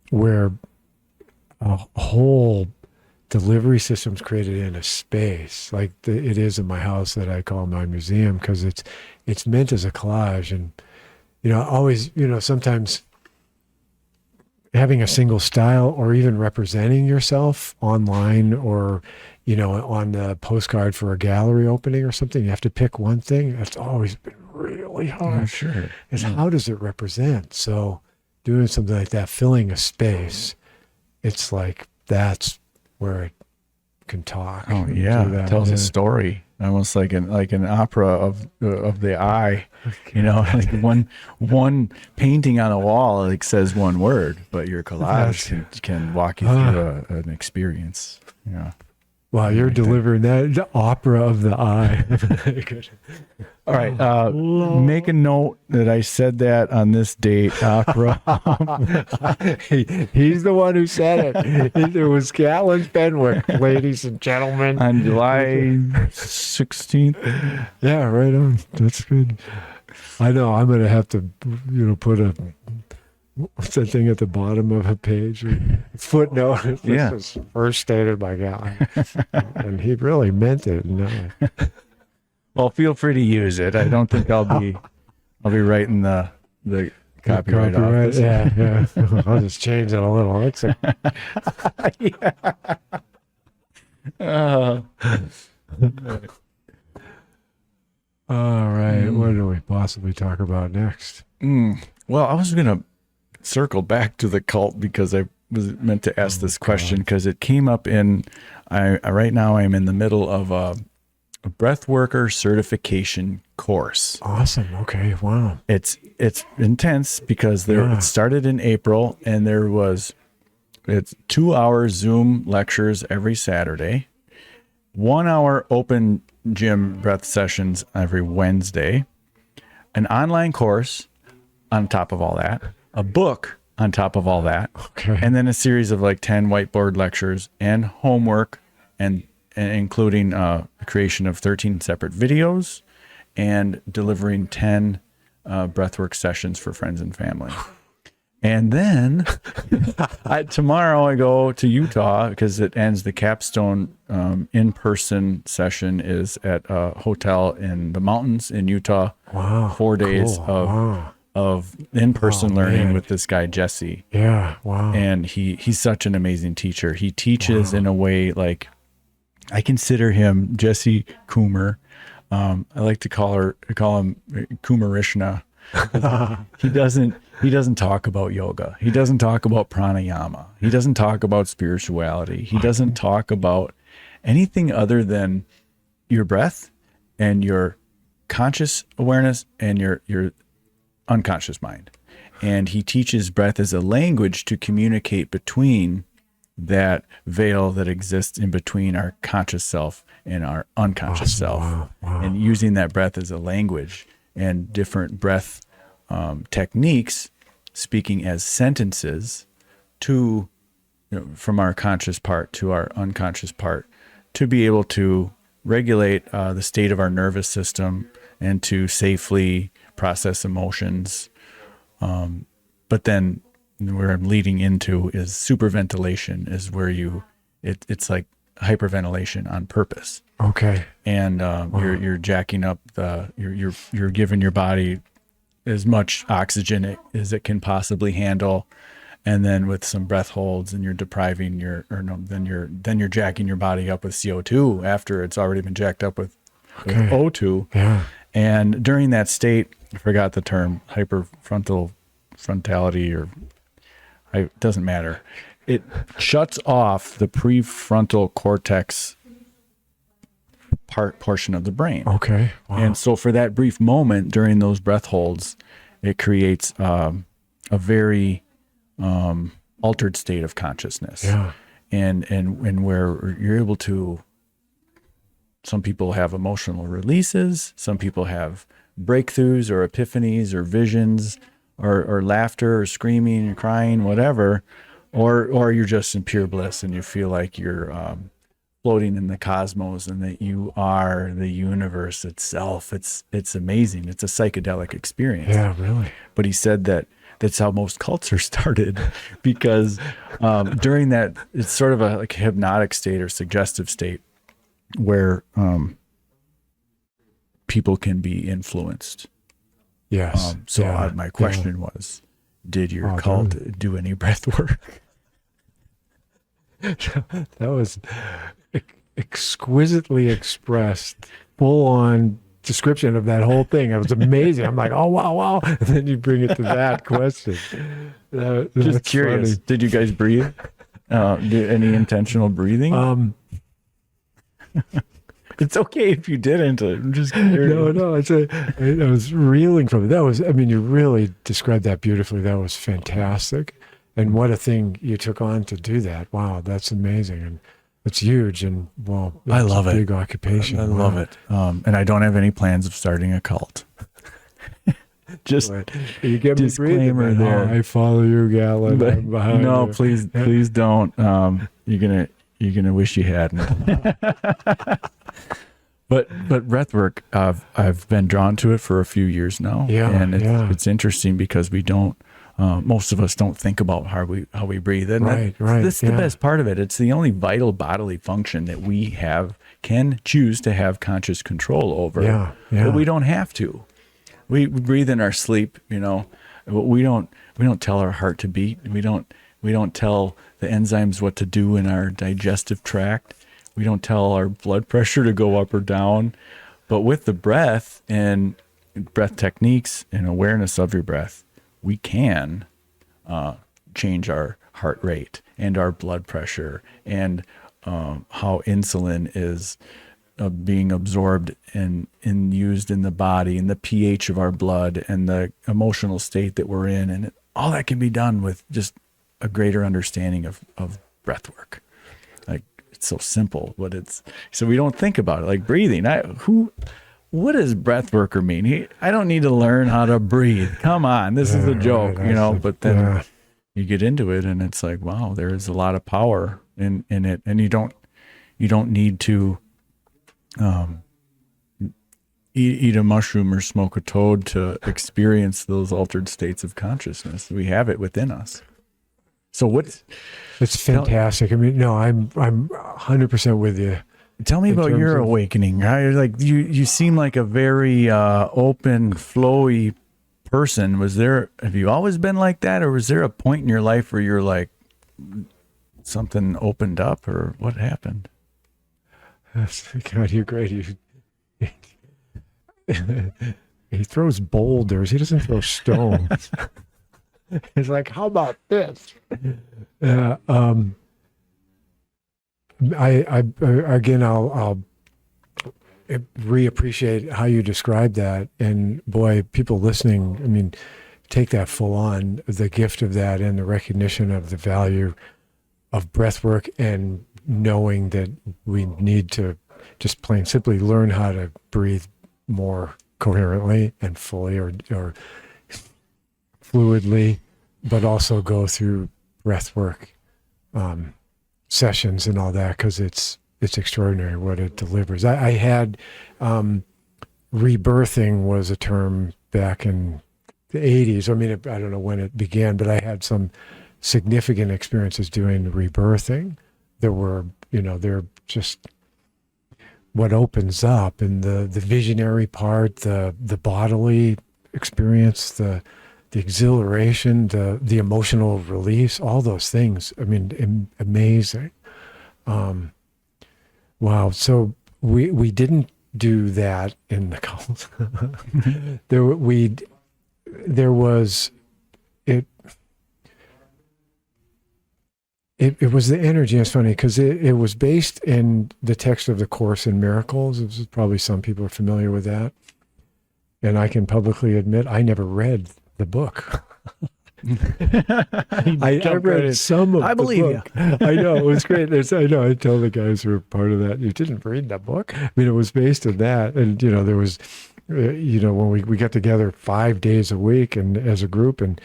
where a whole delivery system's created in a space like it is in my house that I call my museum, because it's meant as a collage. And always, sometimes having a single style, or even representing yourself online, or on the postcard for a gallery opening or something, you have to pick one thing. That's always been really hard. Oh, sure. Is how does it represent? So doing something like that, filling a space, it's like that's where it can talk. Oh yeah, It tells a story, almost like an opera of the eye. Like one painting on a wall like says one word, but your collage can walk you through an experience. Wow, you're delivering that, the opera of the eye. Good. All right, make a note that I said that on this date, opera. He's the one who said it. It was Gatlin Fenwick, ladies and gentlemen. On July 16th. Yeah, right on. That's good. I know. I'm going to have to, put what's that thing at the bottom of a page? Footnote. This was first stated by Gatlin. And he really meant it. No. Well, feel free to use it. I don't think I'll be writing the copyright off. Yeah. I'll just change it a little. It's all right. What do we possibly talk about next? Well, I was going to circle back to the cult because I was meant to ask this question, because it came up right now I'm in the middle of a breathworker certification course. Awesome. Okay. Wow. It's intense because it started in April, and it's 2-hour Zoom lectures every Saturday, 1 hour open gym breath sessions every Wednesday, an online course on top of all that, a book on top of all that, and then a series of like 10 whiteboard lectures and homework, and including the creation of 13 separate videos and delivering 10 breathwork sessions for friends and family. And then tomorrow I go to Utah because it ends. The capstone in-person session is at a hotel in the mountains in Utah. Wow. 4 days of in-person learning with this guy, Jesse. Yeah. Wow. And he's such an amazing teacher. He teaches in a way like, I consider him Jesse Coomer. I like to call him Coomerishna. He doesn't talk about yoga. He doesn't talk about pranayama. He doesn't talk about spirituality. He doesn't talk about anything other than your breath and your conscious awareness and your unconscious mind. And he teaches breath as a language to communicate between that veil that exists in between our conscious self and our unconscious self. Wow. And using that breath as a language, and different breath techniques, speaking as sentences to, from our conscious part to our unconscious part, to be able to regulate the state of our nervous system and to safely process emotions. But then where I'm leading into is superventilation, is where it's like hyperventilation on purpose. Okay. And you're jacking up you're giving your body as much oxygen as it can possibly handle, and then with some breath holds, and you're depriving then you're jacking your body up with CO2 after it's already been jacked up with O2. Yeah. And during that state, I forgot the term, frontality, or it doesn't matter. It shuts off the prefrontal cortex portion of the brain. Okay. Wow. And so for that brief moment during those breath holds, it creates a very altered state of consciousness. Yeah. And where you're able to, some people have emotional releases, some people have breakthroughs or epiphanies or visions or laughter or screaming or crying, whatever, or you're just in pure bliss and you feel like you're floating in the cosmos and that you are the universe itself. It's amazing. It's a psychedelic experience. Yeah, really. But he said that that's how most cults are started, because during that, it's sort of a like hypnotic state or suggestive state where people can be influenced. Yes. My question was, did your cult do any breath work? That was exquisitely expressed, full on description of that whole thing. It was amazing. I'm like, oh, wow. And then you bring it to that question. Just curious. Funny. Did you guys breathe? Do any intentional breathing? It's okay if you didn't. I'm just curious. No. I was reeling from it. That was, I mean, you really described that beautifully. That was fantastic. And what a thing you took on to do that. Wow, that's amazing. And it's huge. And well, I love a it. big occupation. I love it. And I don't have any plans of starting a cult. Just you get me disclaimer breathing, there. I follow you, Galen. But I'm behind no, you. please don't. You're gonna wish you hadn't. But breathwork, I've been drawn to it for a few years now. Yeah, and it's interesting because we don't. Most of us don't think about how we breathe, and right. That's the best part of it. It's the only vital bodily function that we can choose to have conscious control over. Yeah. But we don't have to. We breathe in our sleep, but we don't tell our heart to beat. We don't tell the enzymes what to do in our digestive tract. We don't tell our blood pressure to go up or down. But with the breath and breath techniques and awareness of your breath, we can change our heart rate and our blood pressure and how insulin is being absorbed and used in the body, and the pH of our blood and the emotional state that we're in. And all that can be done with just a greater understanding of breath work. Like, it's so simple, but so we don't think about it like breathing. What does breath worker mean? I don't need to learn how to breathe. Come on. This is a joke, but then you get into it and it's like, wow, there is a lot of power in it. And you don't need to eat a mushroom or smoke a toad to experience those altered states of consciousness. We have it within us. So it's fantastic. I mean, no, I'm 100% with you. Tell me about your awakening. Like you seem like a very open, flowy person. Have you always been like that, or was there a point in your life where you're like something opened up, or what happened? God, you're great. He throws boulders. He doesn't throw stones. He's like, how about this? I'll reappreciate how you describe that. And boy, people listening, I mean, take that full on, the gift of that and the recognition of the value of breath work, and knowing that we need to just plain simply learn how to breathe more coherently and fully or fluidly, but also go through breath work sessions and all that, because it's extraordinary what it delivers. I had rebirthing was a term back in the 80s. I mean, I don't know when it began, but I had some significant experiences doing rebirthing. They're just what opens up, and the visionary part, the bodily experience, the exhilaration, the emotional release, all those things. I mean, amazing. Wow. So we didn't do that in the cult. There was it was the energy. It's funny because it was based in the text of the Course in Miracles. Probably some people are familiar with that. And I can publicly admit I never read the book. I read some of I the believe book. I know, it was great. I know, I tell the guys who were part of that, you didn't read that book. I mean, it was based on that. And, there was, when we got together 5 days a week and as a group, and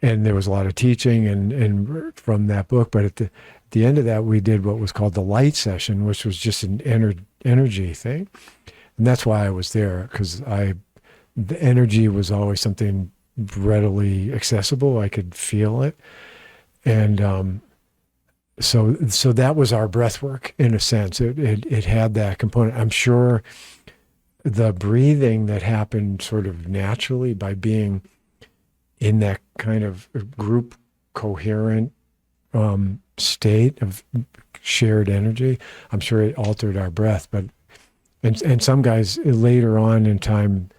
there was a lot of teaching and from that book. But at the end of that, we did what was called the light session, which was just an energy thing. And that's why I was there, because the energy was always something readily accessible. I could feel it. And so that was our breath work in a sense. It had that component. I'm sure the breathing that happened sort of naturally by being in that kind of group coherent state of shared energy, I'm sure it altered our breath. But and some guys later on in time,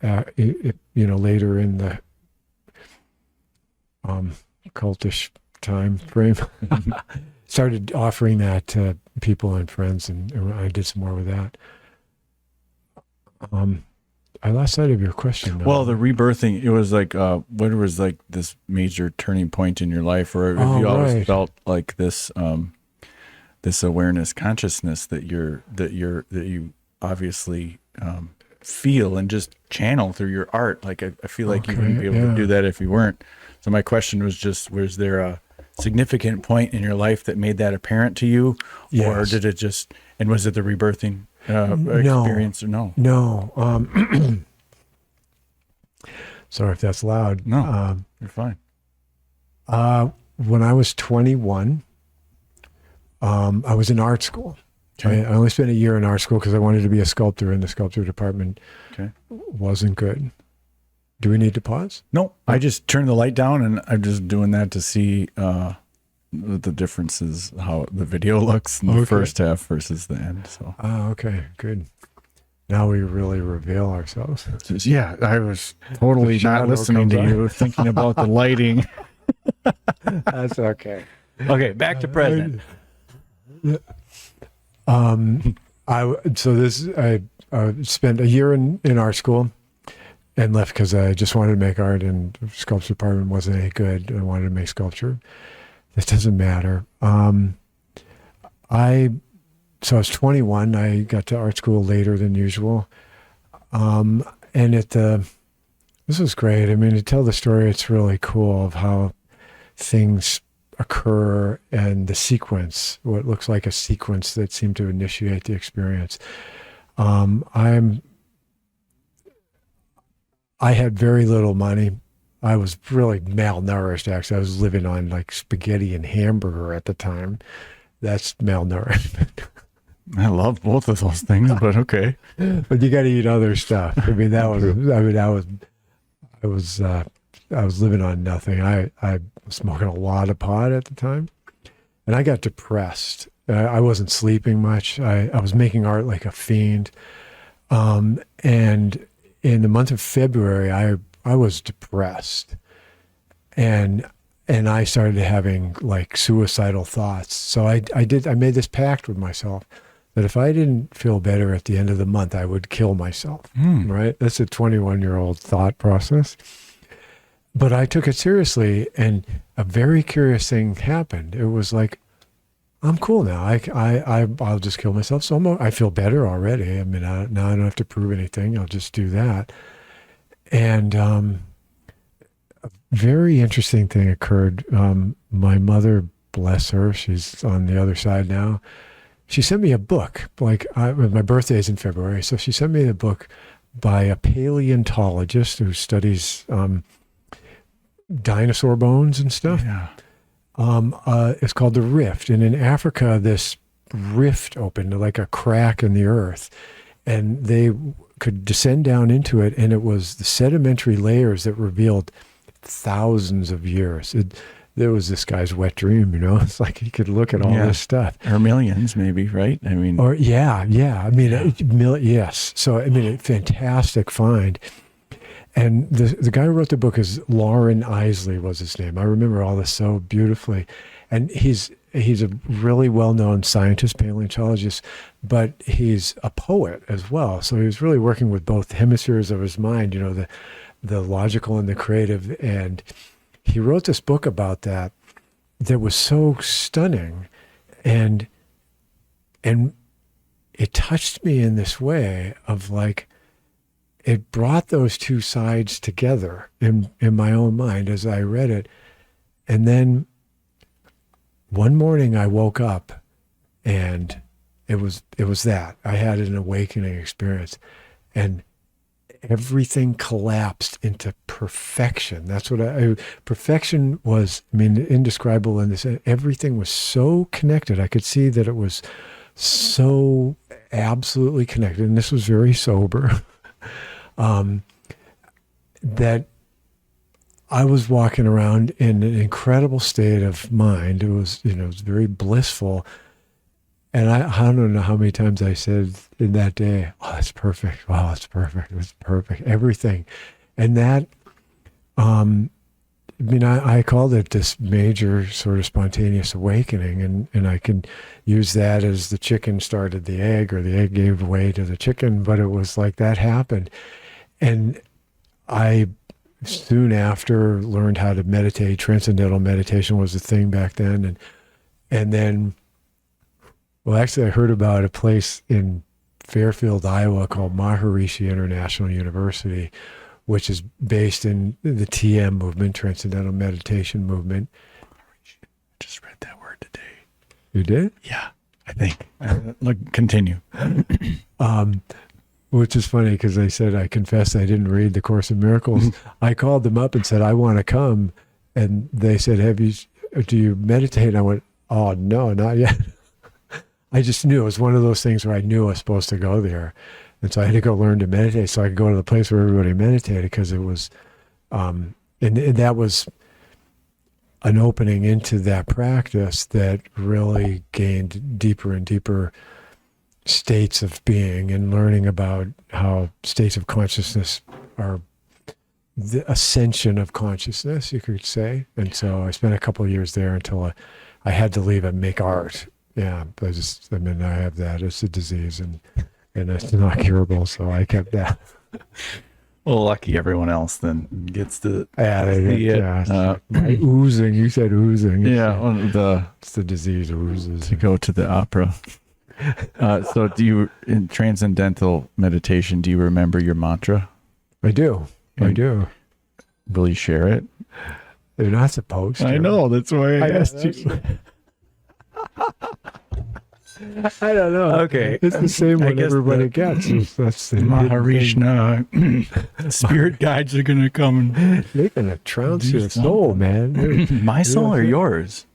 later in the cultish time frame, started offering that to people and friends, and I did some more with that. I lost sight of your question. Well, the rebirthing, it was like, what was like this major turning point in your life, or have you always felt like this, this awareness, consciousness that you obviously feel and just channel through your art? Like I feel like you wouldn't be able to do that if you weren't. So my question was just, was there a significant point in your life that made that apparent to you, or did it just? And was it the rebirthing experience or no? No. Sorry if that's loud. No, you're fine. When I was 21, I was in art school. Okay. I only spent a year in art school because I wanted to be a sculptor, and the sculpture department wasn't good. Do we need to pause? No, I just turned the light down, and I'm just doing that to see the differences, how the video looks in the first half versus the end. So. Oh, okay, good. Now we really reveal ourselves. Yeah, I was totally not listening to you, thinking about the lighting. That's okay. Okay, back to present. I spent a year in art school and left because I just wanted to make art, and the sculpture department wasn't any good. I wanted to make sculpture. This doesn't matter. So I was 21. I got to art school later than usual. And this was great. I mean, to tell the story, it's really cool of how things occur and the sequence, what looks like a sequence that seemed to initiate the experience. I had very little money. I was really malnourished, actually. I was living on like spaghetti and hamburger at the time. That's malnourishment. I love both of those things, but okay. But you got to eat other stuff. I mean, I was living on nothing. I was smoking a lot of pot at the time, and I got depressed. I wasn't sleeping much. I was making art like a fiend. And in the month of February, I was depressed, and I started having like suicidal thoughts. So I made this pact with myself that if I didn't feel better at the end of the month, I would kill myself. Right? That's a 21-year-old thought process. But I took it seriously, and a very curious thing happened. It was like, I'm cool now. I'll just kill myself. So I feel better already. I mean, now I don't have to prove anything. I'll just do that. And a very interesting thing occurred. My mother, bless her, she's on the other side now. She sent me a book. My birthday is in February, so she sent me a book by a paleontologist who studies dinosaur bones and stuff. Yeah. It's called The Rift. And in Africa, this rift opened, like a crack in the earth. And they could descend down into it, and it was the sedimentary layers that revealed thousands of years. There was this guy's wet dream, It's like he could look at all this stuff. Or millions, maybe, right? I mean... Or, yeah. I mean, yes. So, I mean, a fantastic find. And the guy who wrote the book is Lauren Isley was his name. I remember all this so beautifully. And he's a really well-known scientist, paleontologist, but he's a poet as well. So he was really working with both hemispheres of his mind, the logical and the creative. And he wrote this book about that was so stunning, and it touched me in this way of like, it brought those two sides together in my own mind as I read it. And then one morning I woke up and it was that. I had an awakening experience, and everything collapsed into perfection. That's what perfection was, I mean, indescribable in this. Everything was so connected. I could see that it was so absolutely connected. And this was very sober. That I was walking around in an incredible state of mind. It was, it was very blissful. And I don't know how many times I said in that day, oh, that's perfect. Wow, it's perfect. It's perfect. Everything. And that, I called it this major sort of spontaneous awakening, and I can use that as the chicken started the egg, or the egg gave way to the chicken, but it was like that happened. And I soon after learned how to meditate. Transcendental meditation was a thing back then. And then, well, actually I heard about a place in Fairfield, Iowa called Maharishi International University, which is based in the TM movement, Transcendental Meditation movement. I just read that word today. You did? Yeah, I think. Look, continue. Which is funny because they said, I confess I didn't read the Course in Miracles. I called them up and said, I want to come. And they said, do you meditate? And I went, oh, no, not yet. I just knew it was one of those things where I knew I was supposed to go there. And so I had to go learn to meditate so I could go to the place where everybody meditated, because it was, and that was an opening into that practice that really gained deeper and deeper states of being, and learning about how states of consciousness are the ascension of consciousness, you could say. And so I spent a couple of years there until I had to leave and make art. Yeah, I have that. It's a disease, and it's not curable, so I kept that. Well, lucky everyone else then gets to my oozing. You said oozing. Yeah, It's the disease oozes. To go to the opera. So in transcendental meditation, do you remember your mantra? I do. Will you share it? They're not supposed to. I know, that's why I asked you. I don't know. Okay. It's the same one everybody gets. That's the Maharishna. Spirit guides are going to come and they're going to trounce your soul, man. My soul or yours?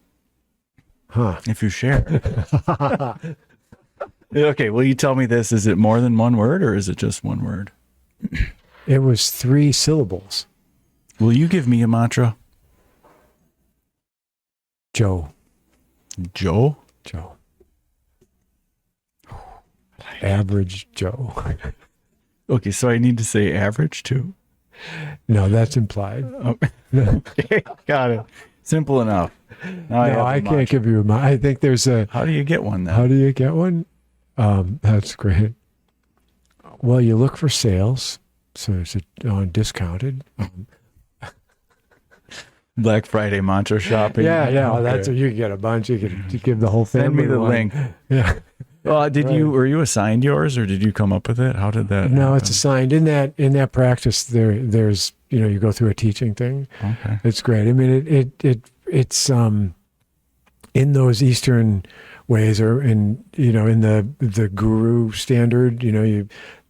Huh. If you share. Okay, will you tell me this? Is it more than one word, or is it just one word? It was 3 syllables. Will you give me a mantra? Joe. Joe? Joe. Average Joe. Okay, so I need to say average too? No, that's implied. Okay, got it. Simple enough. Now I can't give you a. I think there's a. How do you get one then? How do you get one? That's great. Well, you look for sales, so it's discounted. Black Friday mantra shopping. Yeah. Okay. That's you can get a bunch. You can give the whole family. Send me the one. link. Yeah. Well, were you assigned yours, or did you come up with it? How did that? No, happen? it's assigned in that practice. There's you go through a teaching thing. Okay. It's great. I mean, it's in those Eastern ways, or in the guru standard,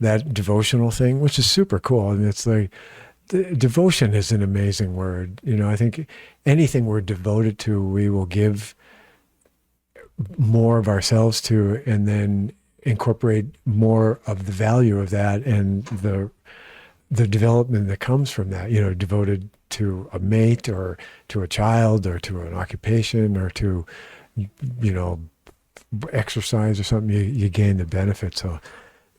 that devotional thing, which is super cool. I mean, it's like devotion is an amazing word. I think anything we're devoted to, we will give more of ourselves to, and then incorporate more of the value of that and the development that comes from that, devoted to a mate, or to a child, or to an occupation, or to, exercise or something, you gain the benefit.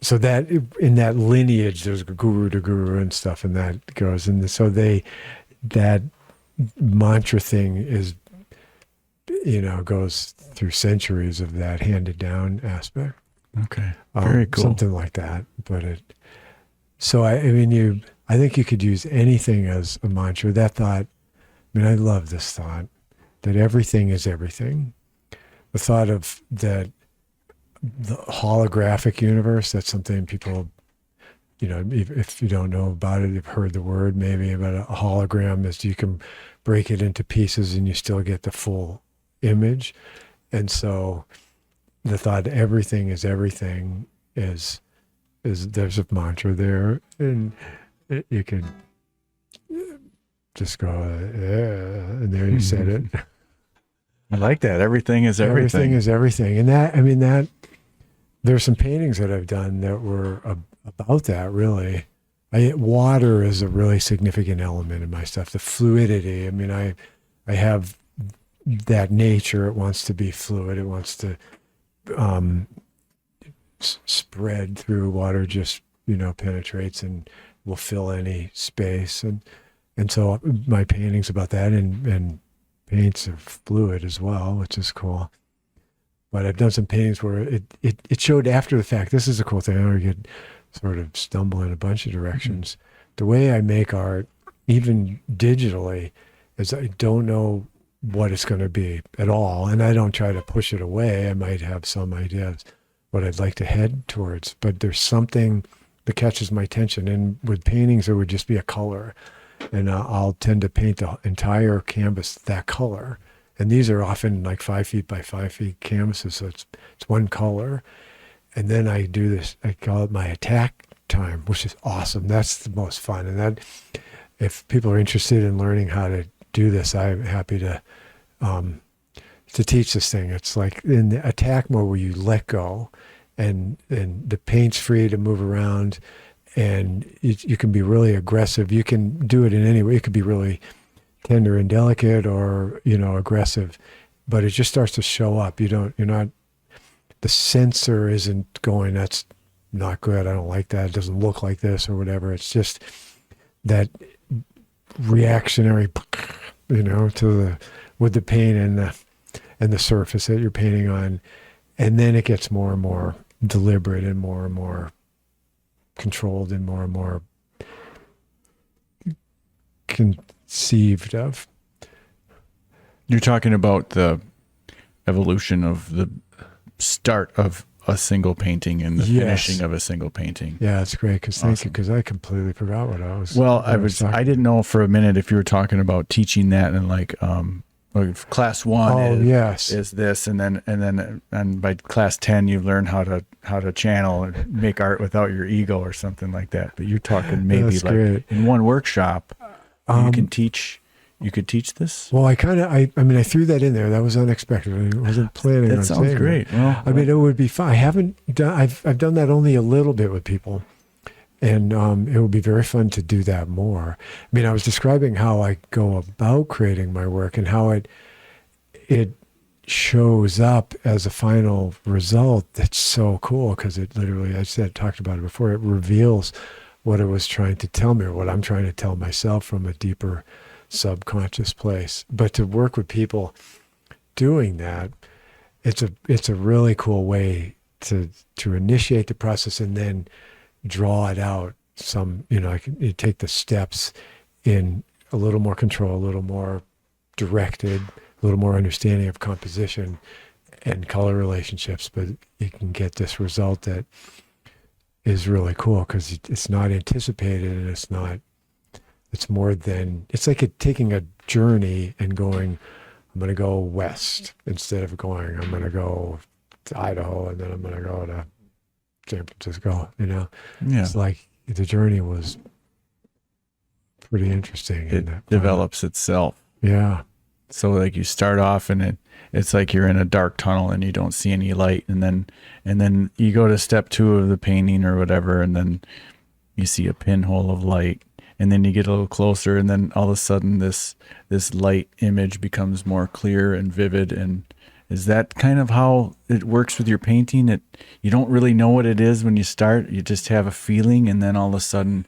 So that in that lineage, there's guru to guru and stuff, and that goes. And so that mantra thing is, goes through centuries of that handed down aspect. Okay. Very cool. Something like that. But I think you could use anything as a mantra. That thought I mean, I love this thought that everything is everything. The thought of that the holographic universe, that's something people, if you don't know about it, you've heard the word maybe about a hologram is you can break it into pieces and you still get the full image. And so the thought everything is everything is there's a mantra there, and you can just go, yeah, and there you said it. I like that. Everything is everything. Everything is everything. And that there's some paintings that I've done that were about that, really. Water is a really significant element in my stuff. The fluidity. I mean, I have that nature. It wants to be fluid. It wants to spread through. Water just, penetrates and will fill any space. And so my painting's about that, and paints are fluid as well, which is cool. But I've done some paintings where it showed after the fact. This is a cool thing. I know you could sort of stumble in a bunch of directions. Mm-hmm. The way I make art, even digitally, is I don't know what it's going to be at all. And I don't try to push it away. I might have some ideas what I'd like to head towards. But there's something that catches my attention. And with paintings, it would just be a color. And I'll tend to paint the entire canvas that color. And these are often like 5 feet by 5 feet canvases, so it's one color. And then I do this, I call it my attack time, which is awesome. That's the most fun. And that, if people are interested in learning how to do this, I'm happy to teach this thing. It's like in the attack mode where you let go, and the paint's free to move around, and you can be really aggressive. You can do it in any way. It could be really tender and delicate, or aggressive, but it just starts to show up. You're not, the sensor isn't going, that's not good, I don't like that, it doesn't look like this, or whatever. It's just that reactionary, with the paint and the surface that you're painting on, and then it gets more and more deliberate and more controlled and more conceived of. You're talking about the evolution of the start of a single painting and the finishing of a single painting. Yeah, that's great. Thank you, because I completely forgot what I was. Well, I didn't know for a minute if you were talking about teaching that and like class 1 is this, and by class 10 you've learned how to channel and make art without your ego or something like that. But you're talking maybe that's like great. In one workshop you could teach this. Well, I threw that in there. That was unexpected. I wasn't planning on saying that. Sounds great. Well, it would be fun. I've done that only a little bit with people, and it would be very fun to do that more. I mean, I was describing how I go about creating my work and how it shows up as a final result. That's so cool, because it literally, talked about it before, it reveals what it was trying to tell me, or what I'm trying to tell myself from a deeper subconscious place. But to work with people doing that, it's a really cool way to initiate the process and then draw it out. You take the steps in a little more control, a little more directed, a little more understanding of composition and color relationships, but you can get this result that is really cool, because it's not anticipated, and it's more than, it's like taking a journey and going, I'm going to go west, instead of going, I'm going to go to Idaho, and then I'm going to go to San Francisco, Yeah. It's like the journey was pretty interesting. It develops itself. Yeah. So like you start off and it's like you're in a dark tunnel and you don't see any light, and then you go to step 2 of the painting or whatever, and then you see a pinhole of light, and then you get a little closer, and then all of a sudden this light image becomes more clear and vivid. And is that kind of how it works with your painting? You don't really know what it is when you start, you just have a feeling, and then all of a sudden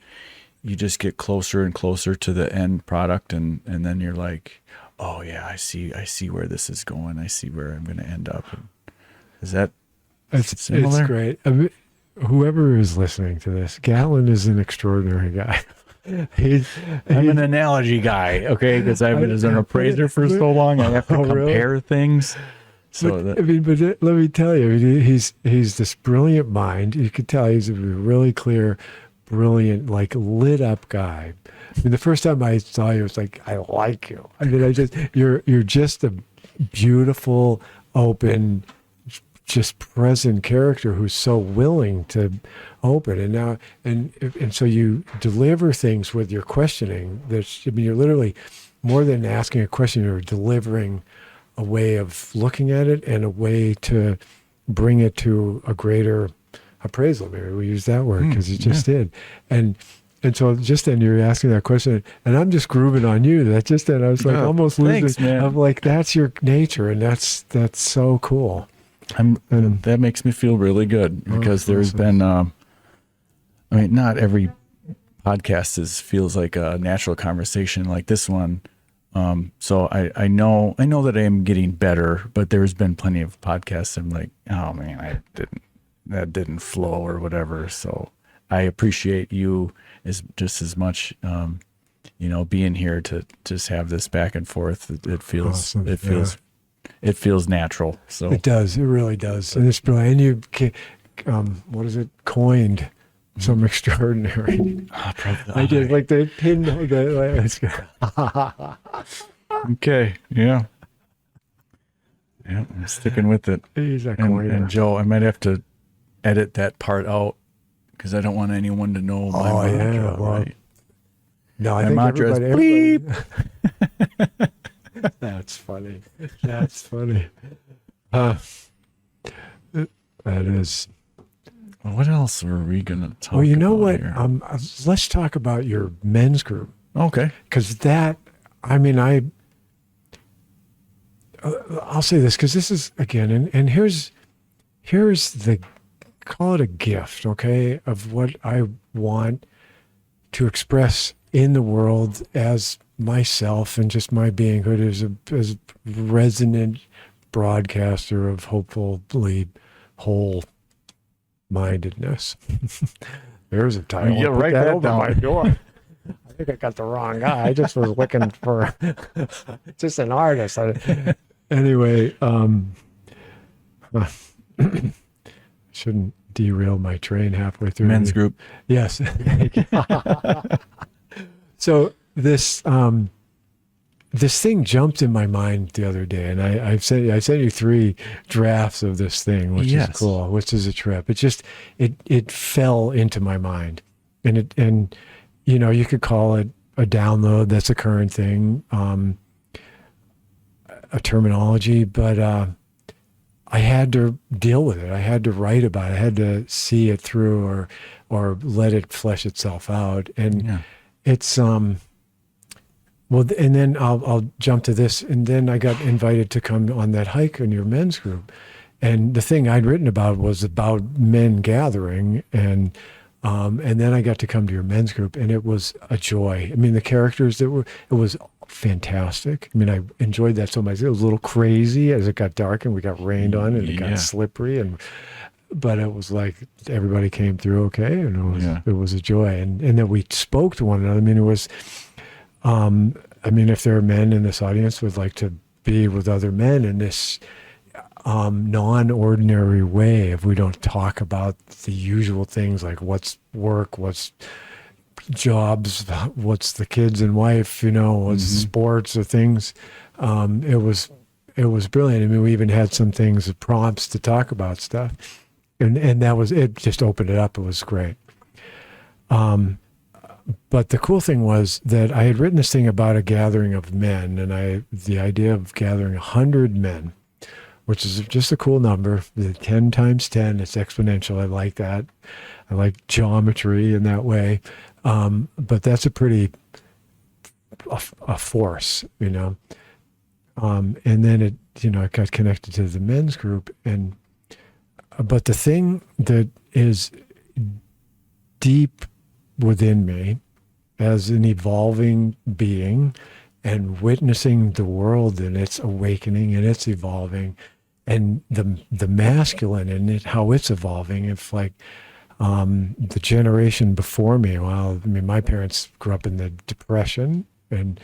you just get closer and closer to the end product, and then you're like, oh yeah, I see where this is going. I see where I'm going to end up. Is that similar? It's great. Whoever is listening to this, Gatlin is an extraordinary guy. He's, I'm an analogy guy, okay? Because I've been as an appraiser for so long, I have to compare things. So but let me tell you, he's this brilliant mind. You could tell he's a really clear, brilliant, like lit up guy. I mean, the first time I saw you, it was like, I like you. I mean, you're just a beautiful, open, just present character who's so willing to open. And now, and so you deliver things with your questioning. I mean, you're literally more than asking a question, you're delivering a way of looking at it and a way to bring it to a greater appraisal. Maybe we use that word because you just did. And so just then you're asking that question and I'm just grooving on you. That just then I was like almost losing. Thanks, man. I'm like, that's your nature. And that's so cool. That makes me feel really good because there's been, I mean, not every podcast feels like a natural conversation like this one. So I know that I am getting better, but there's been plenty of podcasts I'm like, oh man, that didn't flow or whatever. So I appreciate you just as much, being here to just have this back and forth. It feels, awesome. it feels natural. So it does. It really does. And it's brilliant. And you, what is it? Coined some extraordinary. I did like the pin. Okay. Yeah. Yeah. I'm sticking with it. He's a coiner. And Joe, I might have to edit that part out because I don't want anyone to know my mantra. Well, right? No, I My think mantra is everybody. That's funny. That's funny. That is. What else are we gonna talk? Well, you know about what? here? Let's talk about your men's group. Okay. Because I'll say this because this is again, and here's the, call it a gift, okay, of what I want to express in the world as myself and just my beinghood as a resonant broadcaster of hopefully whole-mindedness. There's a title. Yeah, write that that over down. my door. I think I got the wrong guy. I just was looking for just an artist. Anyway, shouldn't derail my train halfway through. Men's group. Yes. So this thing jumped in my mind the other day, and I sent you 3 drafts of this thing, which is cool, which is a trip. It just it fell into my mind, and you could call it a download. That's a current thing, a terminology, but I had to deal with it. I had to write about it. I had to see it through or let it flesh itself out. And it's well, and then I'll jump to this. And then I got invited to come on that hike in your men's group. And the thing I'd written about was about men gathering, and then I got to come to your men's group, and it was a joy. I mean, the characters it was fantastic. I mean, I enjoyed that so much. It was a little crazy as it got dark and we got rained on and it got slippery, but it was like everybody came through okay, and it was a joy. And then we spoke to one another. I mean, it was. If there are men in this audience who would like to be with other men in this non-ordinary way, if we don't talk about the usual things like what's work, what's jobs, what's the kids and wife, what's sports or things. It was brilliant. I mean, we even had some things, prompts to talk about stuff, and that was it. Just opened it up. It was great. But the cool thing was that I had written this thing about a gathering of men, and the idea of gathering 100 men, which is just a cool number. The 10 times 10, it's exponential. I like that. I like geometry in that way. But that's a pretty a force, And then it got connected to the men's group, but the thing that is deep within me as an evolving being and witnessing the world and its awakening and its evolving, and the masculine in it, how it's evolving. If like The generation before me, well, I mean, my parents grew up in the Depression, and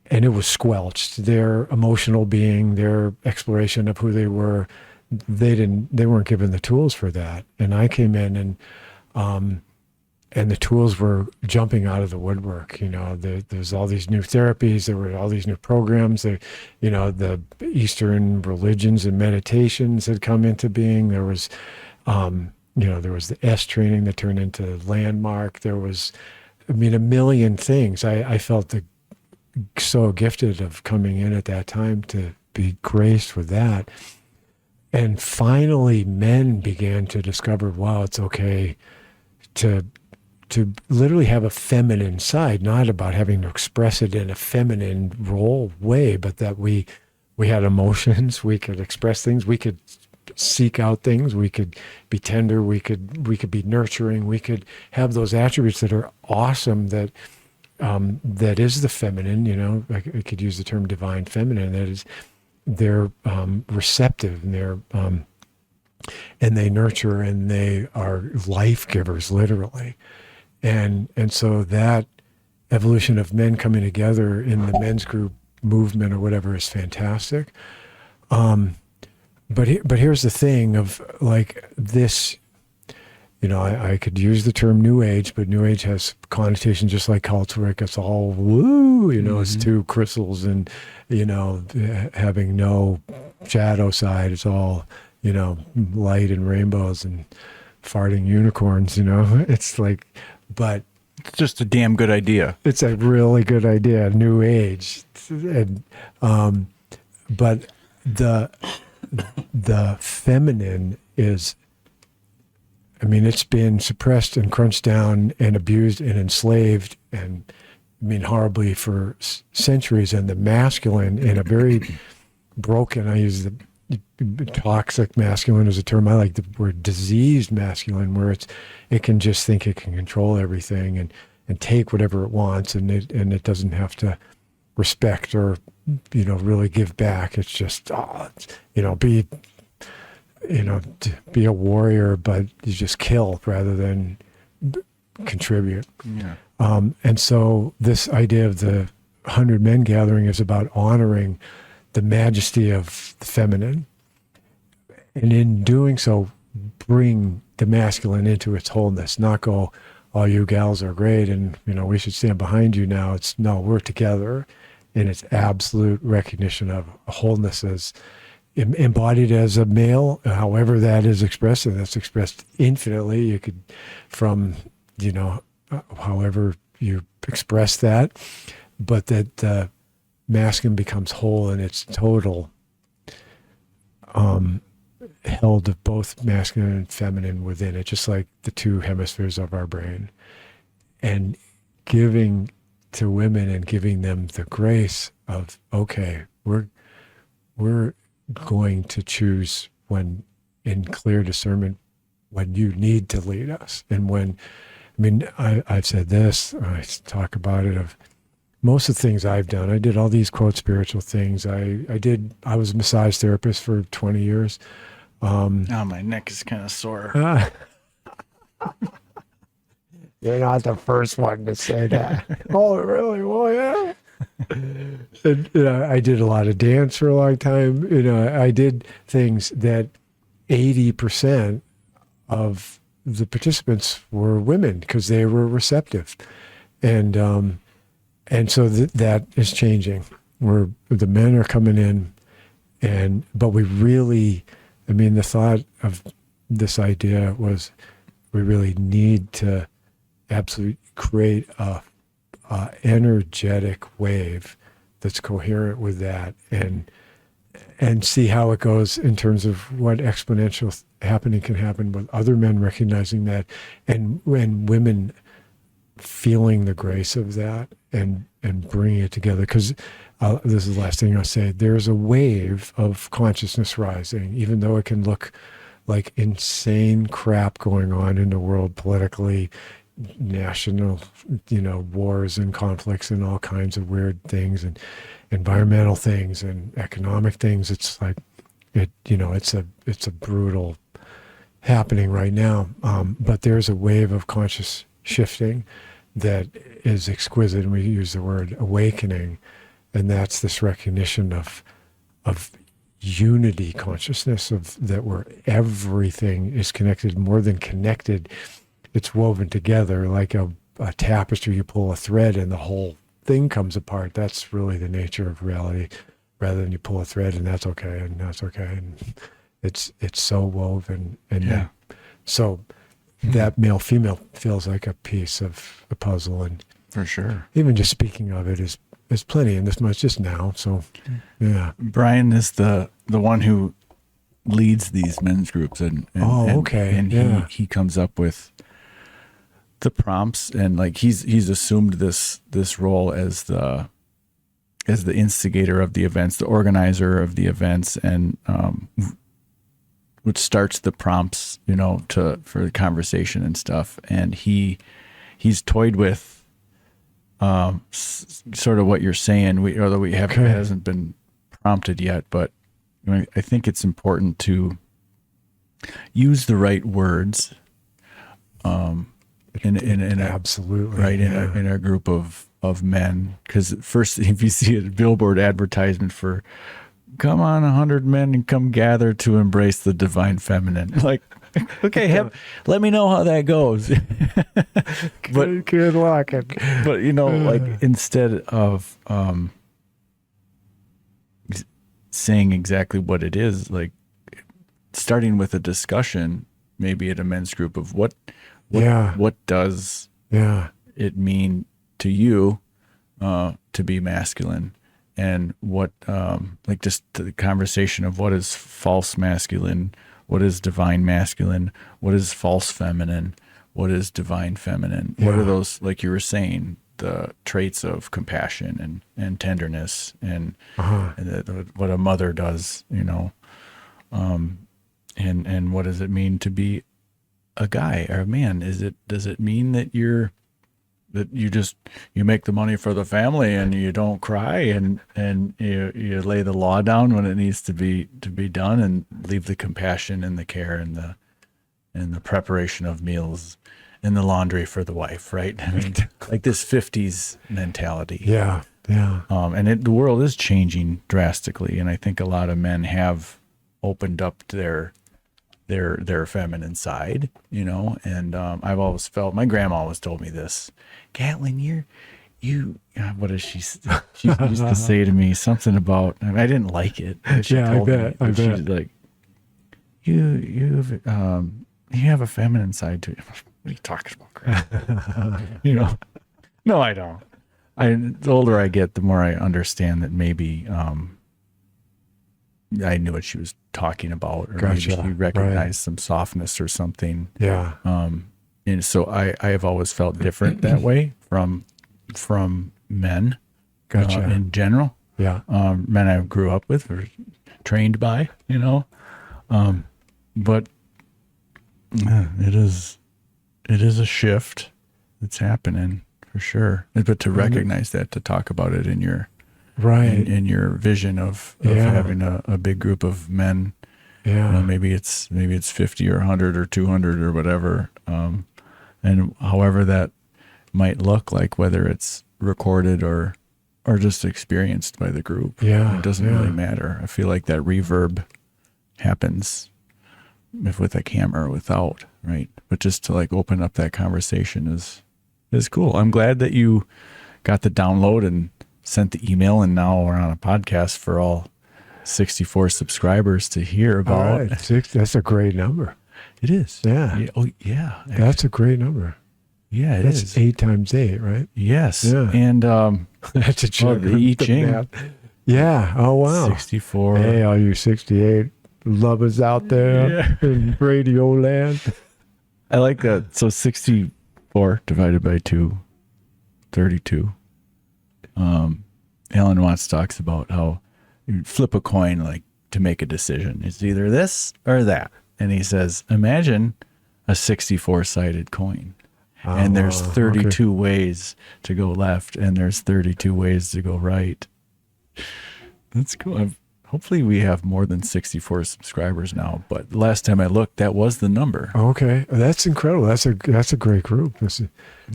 it was squelched. Their emotional being, their exploration of who they were, they weren't given the tools for that. And I came in, and the tools were jumping out of the woodwork. There's all these new therapies, there were all these new programs. The Eastern religions and meditations had come into being. There was, there was the S training that turned into Landmark. There was, a million things. I felt so gifted of coming in at that time to be graced with that. And finally, men began to discover, wow, it's okay to literally have a feminine side, not about having to express it in a feminine role way, but that we had emotions, we could express things, we could seek out things, we could be tender, we could be nurturing, we could have those attributes that are awesome, that is the feminine. I could use the term divine feminine. That is, they're receptive, and they nurture, and they are life givers, literally. And so that evolution of men coming together in the men's group movement or whatever is fantastic. But here's the thing of like this. I could use the term New Age, but New Age has connotation just like culture. It's all woo, it's two crystals and, having no shadow side. It's all, light and rainbows and farting unicorns, It's like, but It's just a damn good idea. it's a really good idea, New Age. And, but the feminine is, it's been suppressed and crunched down and abused and enslaved and horribly for centuries. And the masculine, in a very broken, I use the toxic masculine as a term. I like the word diseased masculine, where it can just think it can control everything and take whatever it wants, and it doesn't have to respect or really give back. It's just be a warrior, but you just kill rather than contribute. Yeah. And so this idea of the 100 Men gathering is about honoring the majesty of the feminine, and in doing so, bring the masculine into its wholeness, not go, oh, you gals are great, and we should stand behind you now. It's no, we're together, in its absolute recognition of wholeness as embodied as a male, however that is expressed, and that's expressed infinitely. You could, from, however you express that, but that the masculine becomes whole in its total, held of both masculine and feminine within it, just like the two hemispheres of our brain. And giving to women and giving them the grace of, okay, we're going to choose when, in clear discernment, when you need to lead us. And when, I've said this, I talk about it, of most of the things I've done. I did all these quote spiritual things. I was a massage therapist for 20 years. Oh, my neck is kind of sore. You're not the first one to say that. Oh, really? Well, yeah. And, I did a lot of dance for a long time. I did things that 80% of the participants were women because they were receptive. And so that is changing, where the men are coming in, but we really, the thought of this idea was, we really need to absolutely create a energetic wave that's coherent with that, and see how it goes in terms of what exponential happening can happen with other men recognizing that, and when women feeling the grace of that and bringing it together. Because this is the last thing I'll say. There's a wave of consciousness rising, even though it can look like insane crap going on in the world politically, national, wars and conflicts and all kinds of weird things, and environmental things and economic things. It's like it's a brutal happening right now. But there's a wave of conscious shifting that is exquisite, and we use the word awakening, and that's this recognition of unity consciousness, of that where everything is connected, more than connected, it's woven together like a tapestry. You pull a thread and the whole thing comes apart. That's really the nature of reality, rather than you pull a thread and that's okay and that's okay, and it's so woven, and Yeah. so that male female feels like a piece of the puzzle. And For sure. even just speaking of it is plenty, and this much just now. So yeah. Brian is the one who leads these men's groups, and Okay. and Yeah. he comes up with the prompts, and like he's assumed this role as the instigator of the events, the organizer of the events, and which starts the prompts, for the conversation and stuff. And he's toyed with sort of what you're saying, although we haven't, Okay. it hasn't been prompted yet, but I think it's important to use the right words in a, Absolutely. right Yeah. in a group of men. Because first, if you see a billboard advertisement for "Come on, 100 men and come gather to embrace the divine feminine," like, okay, let me know how that goes. But Good luck. but like, instead of saying exactly what it is, like starting with a discussion, maybe at a men's group, of what Yeah. does Yeah. it mean to you to be masculine, and what like just the conversation of what is false masculine, what is divine masculine, what is false feminine, what is divine feminine, what Yeah. are those, like you were saying, the traits of compassion and tenderness, and, what a mother does, and what does it mean to be a guy or a man? Does it mean that you make the money for the family and you don't cry, and you lay the law down when it needs to be done, and leave the compassion and the care and the preparation of meals and the laundry for the wife, right? I mean, like this 50s mentality. Yeah. Yeah. And the world is changing drastically, and I think a lot of men have opened up their feminine side, and I've always felt, my grandma always told me this, Gatlin, what does she used to say to me, something about, I didn't like it. She Yeah, told me, I but bet. she's like, you have a feminine side to you. What are you talking about, grandma? No, I don't. The older I get, the more I understand that maybe I knew what she was talking about, or Gotcha. maybe she recognized some softness or something. Yeah. And so I have always felt different that way from men, Gotcha. in general. Yeah. Men I grew up with or trained by, but it is a shift that's happening for sure. But to recognize that, to talk about it in your Right. in your vision of Yeah. having a big group of men, Yeah. maybe it's 50 or 100 or 200 or whatever, and however that might look like, whether it's recorded or just experienced by the group. Yeah, It doesn't yeah. really matter. I feel like that reverb happens if with a camera or without, right? But just to like open up that conversation is cool. I'm glad that you got the download and sent the email, and now we're on a podcast for all 64 subscribers to hear All about. right. That's a great number. It is. Yeah. Oh, yeah. That's a great number. Yeah, That's is. 8 times 8, right? Yes. Yeah. And That's a check. the I Ching. math. Yeah. Oh, wow. 64. Hey, all you 68 lovers out there in radio land. I like that. So 64 divided by 2, 32. Alan Watts talks about how you flip a coin, like, to make a decision. It's either this or that. And he says, imagine a 64-sided coin. And there's 32 ways to go left, and there's 32 ways to go right. That's cool. Hopefully we have more than 64 subscribers now, but last time I looked, that was the number. Okay, that's incredible. That's a great group. It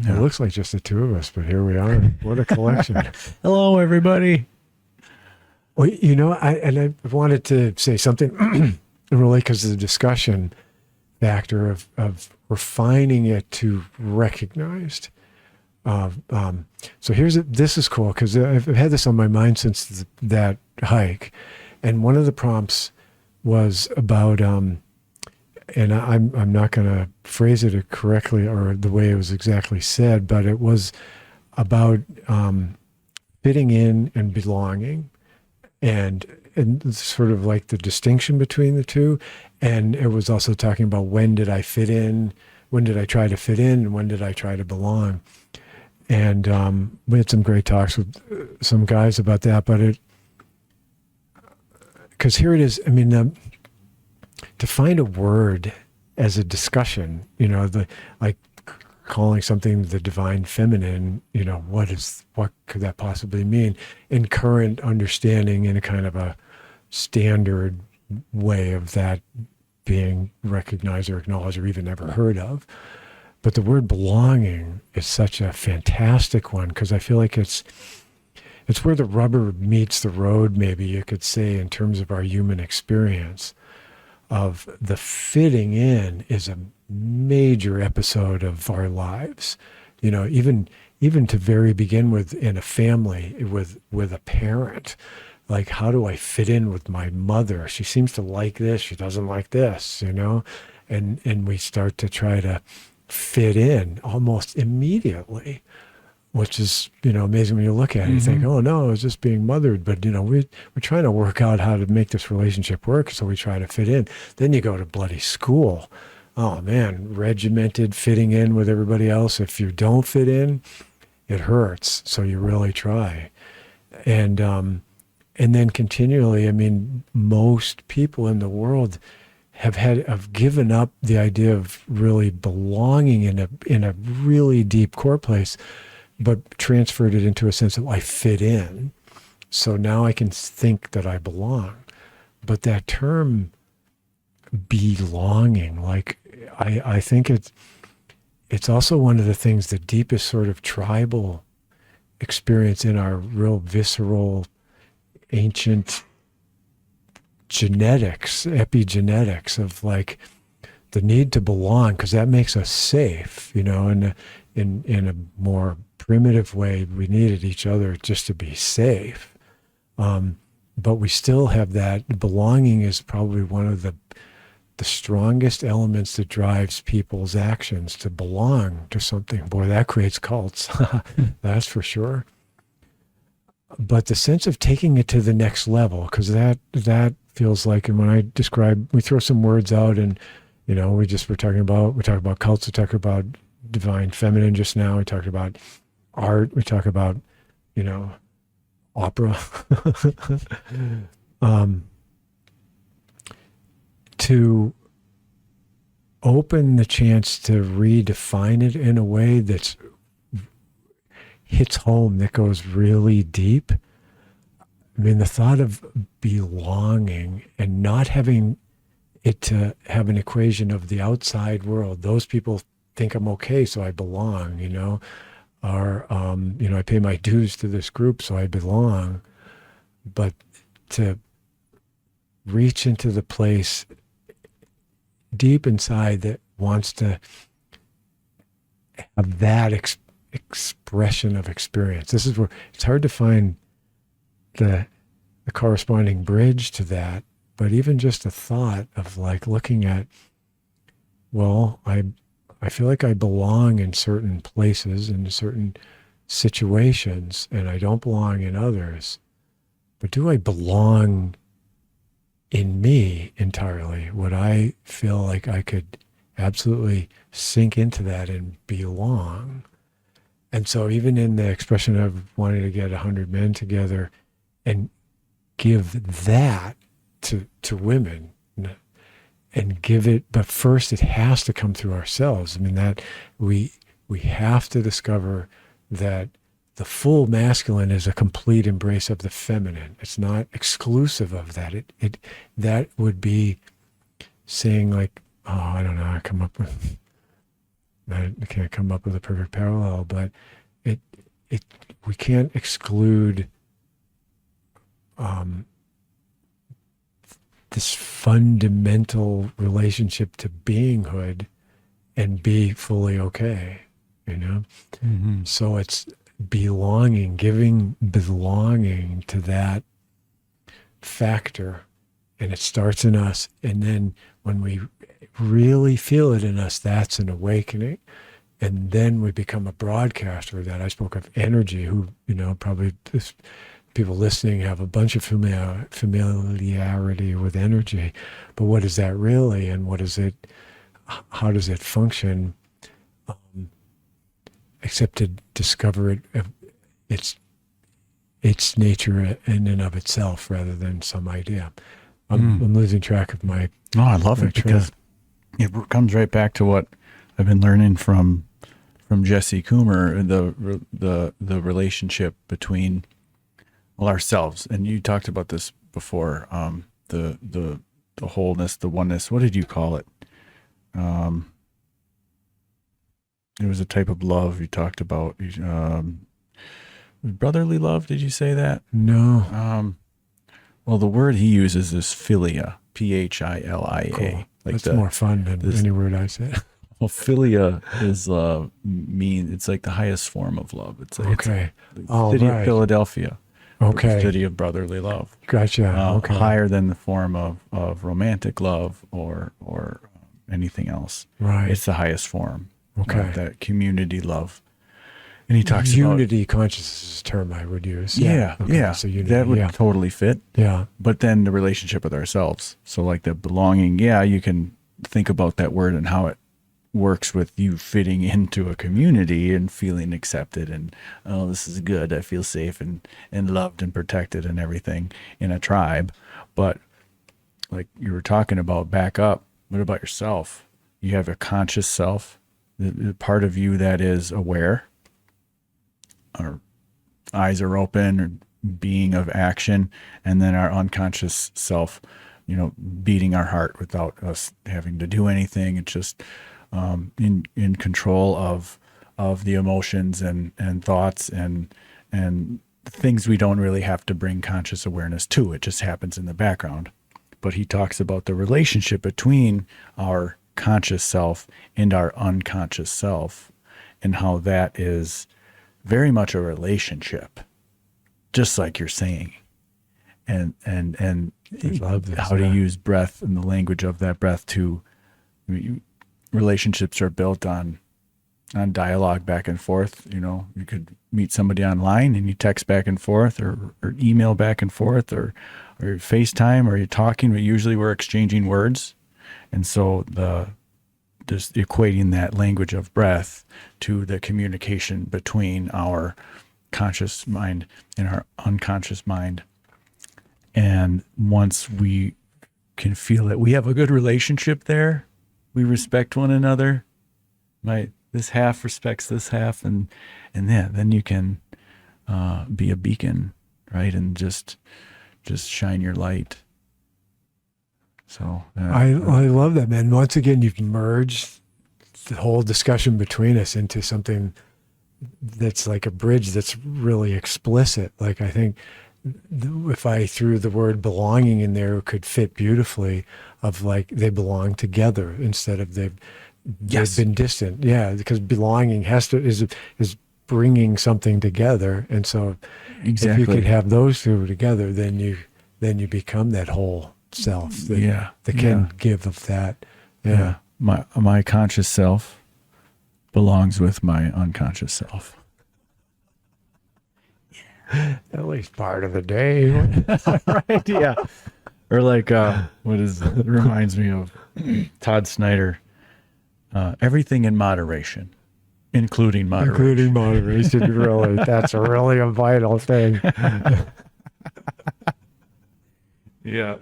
looks like just the two of us, but here we are. What a collection! Hello, everybody. Well, I wanted to say something really because of the discussion factor of refining it to recognized. So this is cool because I've had this on my mind since that hike, and one of the prompts was about, and I'm not going to phrase it correctly or the way it was exactly said, but it was about fitting in and belonging, and sort of like the distinction between the two. And it was also talking about when did I fit in, when did I try to fit in, and when did I try to belong. And we had some great talks with some guys about that, but because here it is, I mean, to find a word as a discussion, like calling something the divine feminine, what could that possibly mean in current understanding in a kind of a standard way of that being recognized or acknowledged or even ever heard of. But the word belonging is such a fantastic one because I feel like it's where the rubber meets the road, maybe you could say, in terms of our human experience of the fitting in is a major episode of our lives. Even to very begin with in a family with a parent, like how do I fit in with my mother? She seems to like this, she doesn't like this, and we start to try to fit in almost immediately, which is, amazing when you look at it. You think, oh no, it's just being mothered. But, we're trying to work out how to make this relationship work. So we try to fit in. Then you go to bloody school. Oh man, regimented, fitting in with everybody else. If you don't fit in, it hurts. So you really try. And then continually, I mean, most people in the world have given up the idea of really belonging in a really deep core place, but transferred it into a sense of I fit in. So now I can think that I belong. But that term belonging, like I think it's also one of the things, the deepest sort of tribal experience in our real visceral, ancient genetics, epigenetics of like the need to belong, because that makes us safe, in a more primitive way. We needed each other just to be safe. But we still have that. Belonging is probably one of the strongest elements that drives people's actions, to belong to something. Boy, that creates cults. That's for sure. But the sense of taking it to the next level, because that feels like, and when I describe, we throw some words out, and we talk about cults, we talk about divine feminine just now, we talked about art, we talk about opera. To open the chance to redefine it in a way that hits home, that goes really deep. I mean, the thought of belonging and not having it to have an equation of the outside world. Those people think I'm okay, so I belong, or, I pay my dues to this group, so I belong. But to reach into the place deep inside that wants to have that expression of experience. This is where it's hard to find the corresponding bridge to that, but even just a thought of like looking at, well, I feel like I belong in certain places, in certain situations, and I don't belong in others. But do I belong in me entirely? Would I feel like I could absolutely sink into that and belong? And so even in the expression of wanting to get 100 men together and give that to women, and give it, but first it has to come through ourselves. I mean, that we have to discover that the full masculine is a complete embrace of the feminine. It's not exclusive of that. It that would be saying like, oh, I don't know, I can't come up with a perfect parallel, but it we can't exclude this fundamental relationship to beinghood and be fully okay, you know? Mm-hmm. So it's belonging, giving belonging to that factor. And it starts in us. And then when we really feel it in us, that's an awakening. And then we become a broadcaster that I spoke of energy, who, you know, probably this, people listening have a bunch of familiarity with energy. But what is that really? And what is it? How does it function? Except to discover its nature in and of itself rather than some idea. I'm losing track of my. Oh, I love it because it comes right back to what I've been learning from Jesse Coomer, the relationship between ourselves, and you talked about this before. The wholeness, the oneness. What did you call it? There was a type of love you talked about. Brotherly love. Did you say that? No. Well, the word he uses is philia, Philia. Cool. That's more fun than any word I said. Well, philia is it's like the highest form of love. It's the city of Philadelphia. Okay. The city of brotherly love. Gotcha. Okay. Higher than the form of romantic love or anything else. Right. It's the highest form. Okay. That community love. And he talks unity consciousness is a term I would use. Yeah. Okay. Yeah. So unity, that would totally fit. Yeah. But then the relationship with ourselves. So like the belonging, you can think about that word and how it works with you fitting into a community and feeling accepted and, oh, this is good. I feel safe and loved and protected and everything in a tribe. But like you were talking about, back up, what about yourself? You have a conscious self, the part of you that is aware, our eyes are open, or being of action, and then our unconscious self, beating our heart without us having to do anything. It's just in control of the emotions and thoughts and things we don't really have to bring conscious awareness to. It just happens in the background. But he talks about the relationship between our conscious self and our unconscious self, and how that is very much a relationship, just like you're saying. And I love this, how to use breath and the language of that breath to, relationships are built on dialogue back and forth. You could meet somebody online and you text back and forth or email back and forth or FaceTime, or you're talking, but usually we're exchanging words. And so just equating that language of breath to the communication between our conscious mind and our unconscious mind. And once we can feel that we have a good relationship there, we respect one another, right? This half respects this half, and then you can be a beacon, right? And just shine your light. So I love that, man. Once again, you've merged the whole discussion between us into something that's like a bridge that's really explicit. Like, I think if I threw the word belonging in there, it could fit beautifully, of like they belong together instead of they've been distant. Yeah, because belonging is bringing something together. And so if you could have those two together, then you become that whole self that can give of that. Yeah. My conscious self belongs with my unconscious self. At least part of the day. Right, yeah. Or like, it reminds me of Todd Snyder, everything in moderation, including moderation. Including moderation, really. That's really a vital thing. Yeah.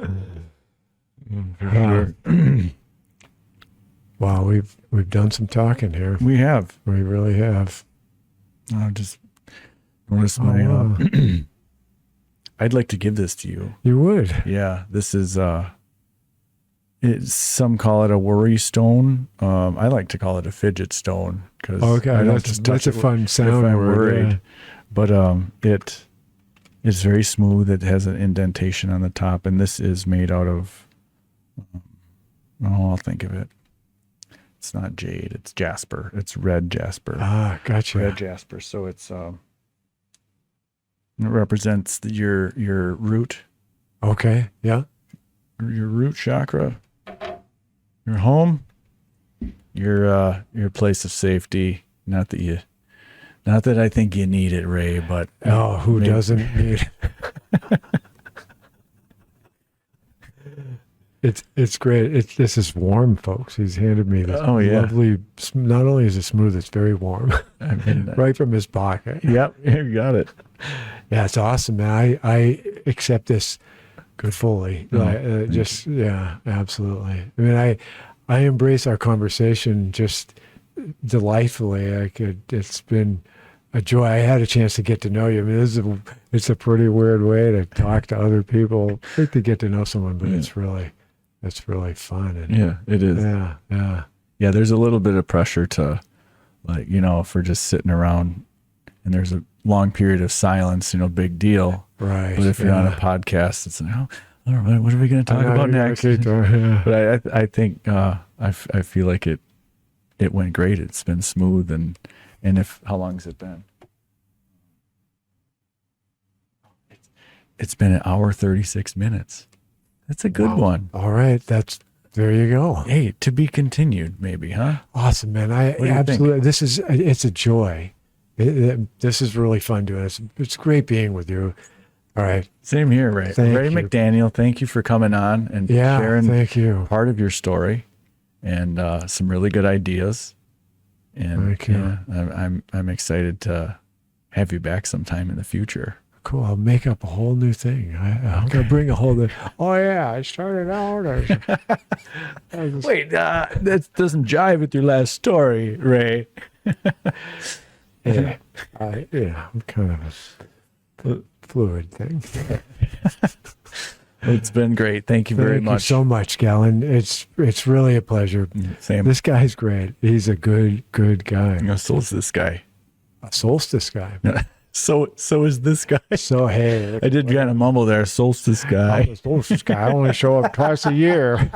Wow, we've done some talking here. We have. We really have. Just Notice my. wow. I'd like to give this to you. You would. Yeah, this is. Some call it a worry stone. I like to call it a fidget stone because Okay, I don't that's just touch a it fun if sound I'm word. worried. Yeah. But it is very smooth. It has an indentation on the top, and this is made out of. I'll think of it. It's not jade. It's jasper. It's red jasper. Ah, gotcha. Red jasper. So it's it represents your root, Okay. Yeah. your root chakra, your home, your place of safety. Not that I think you need it, Ray, but Oh, who maybe- doesn't need? It's great. This is warm, folks. He's handed me this Oh, yeah. lovely. Not only is it smooth, it's very warm, I mean, right from his pocket. Yep, you got it. Yeah, it's awesome, man. I accept this fully. Just yeah, absolutely. I mean, I embrace our conversation just delightfully. It's been a joy. I had a chance to get to know you. I mean, it's a pretty weird way to talk to other people, like to get to know someone, but it's really fun. And Yeah, it is. yeah. Yeah, there's a little bit of pressure to, like, for just sitting around and there's a long period of silence, big deal. Right. But if you're on a podcast, it's like, all right, what are we going to talk about next? Yeah. But I think I feel like it went great. It's been smooth, and how long has it been? It's been 1 hour 36 minutes. That's a good one. All right. There you go. Hey, to be continued, maybe, huh? Awesome, man. do you Absolutely. It's a joy. This is really fun doing this. It's great being with you. All right. Same here, Ray. Thank Ray you. McDaniel, thank you for coming on and Yeah. sharing Thank you. part of your story and some really good ideas. And Thank you. yeah, I'm excited to have you back sometime in the future. Cool. I'll make up a whole new thing. I'm gonna bring a whole new. Oh yeah, I started out as. Wait, that doesn't jive with your last story, Ray. Yeah, I'm kind of a fluid thing. It's been great. Thank you very Thank you much. so much, Galen. It's really a pleasure. Same. This guy's great. He's a good guy. So's this guy. A solstice guy. So is this guy. So hey, I did kind of mumble there. Solstice guy. I'm a solstice guy. I only show up twice a year.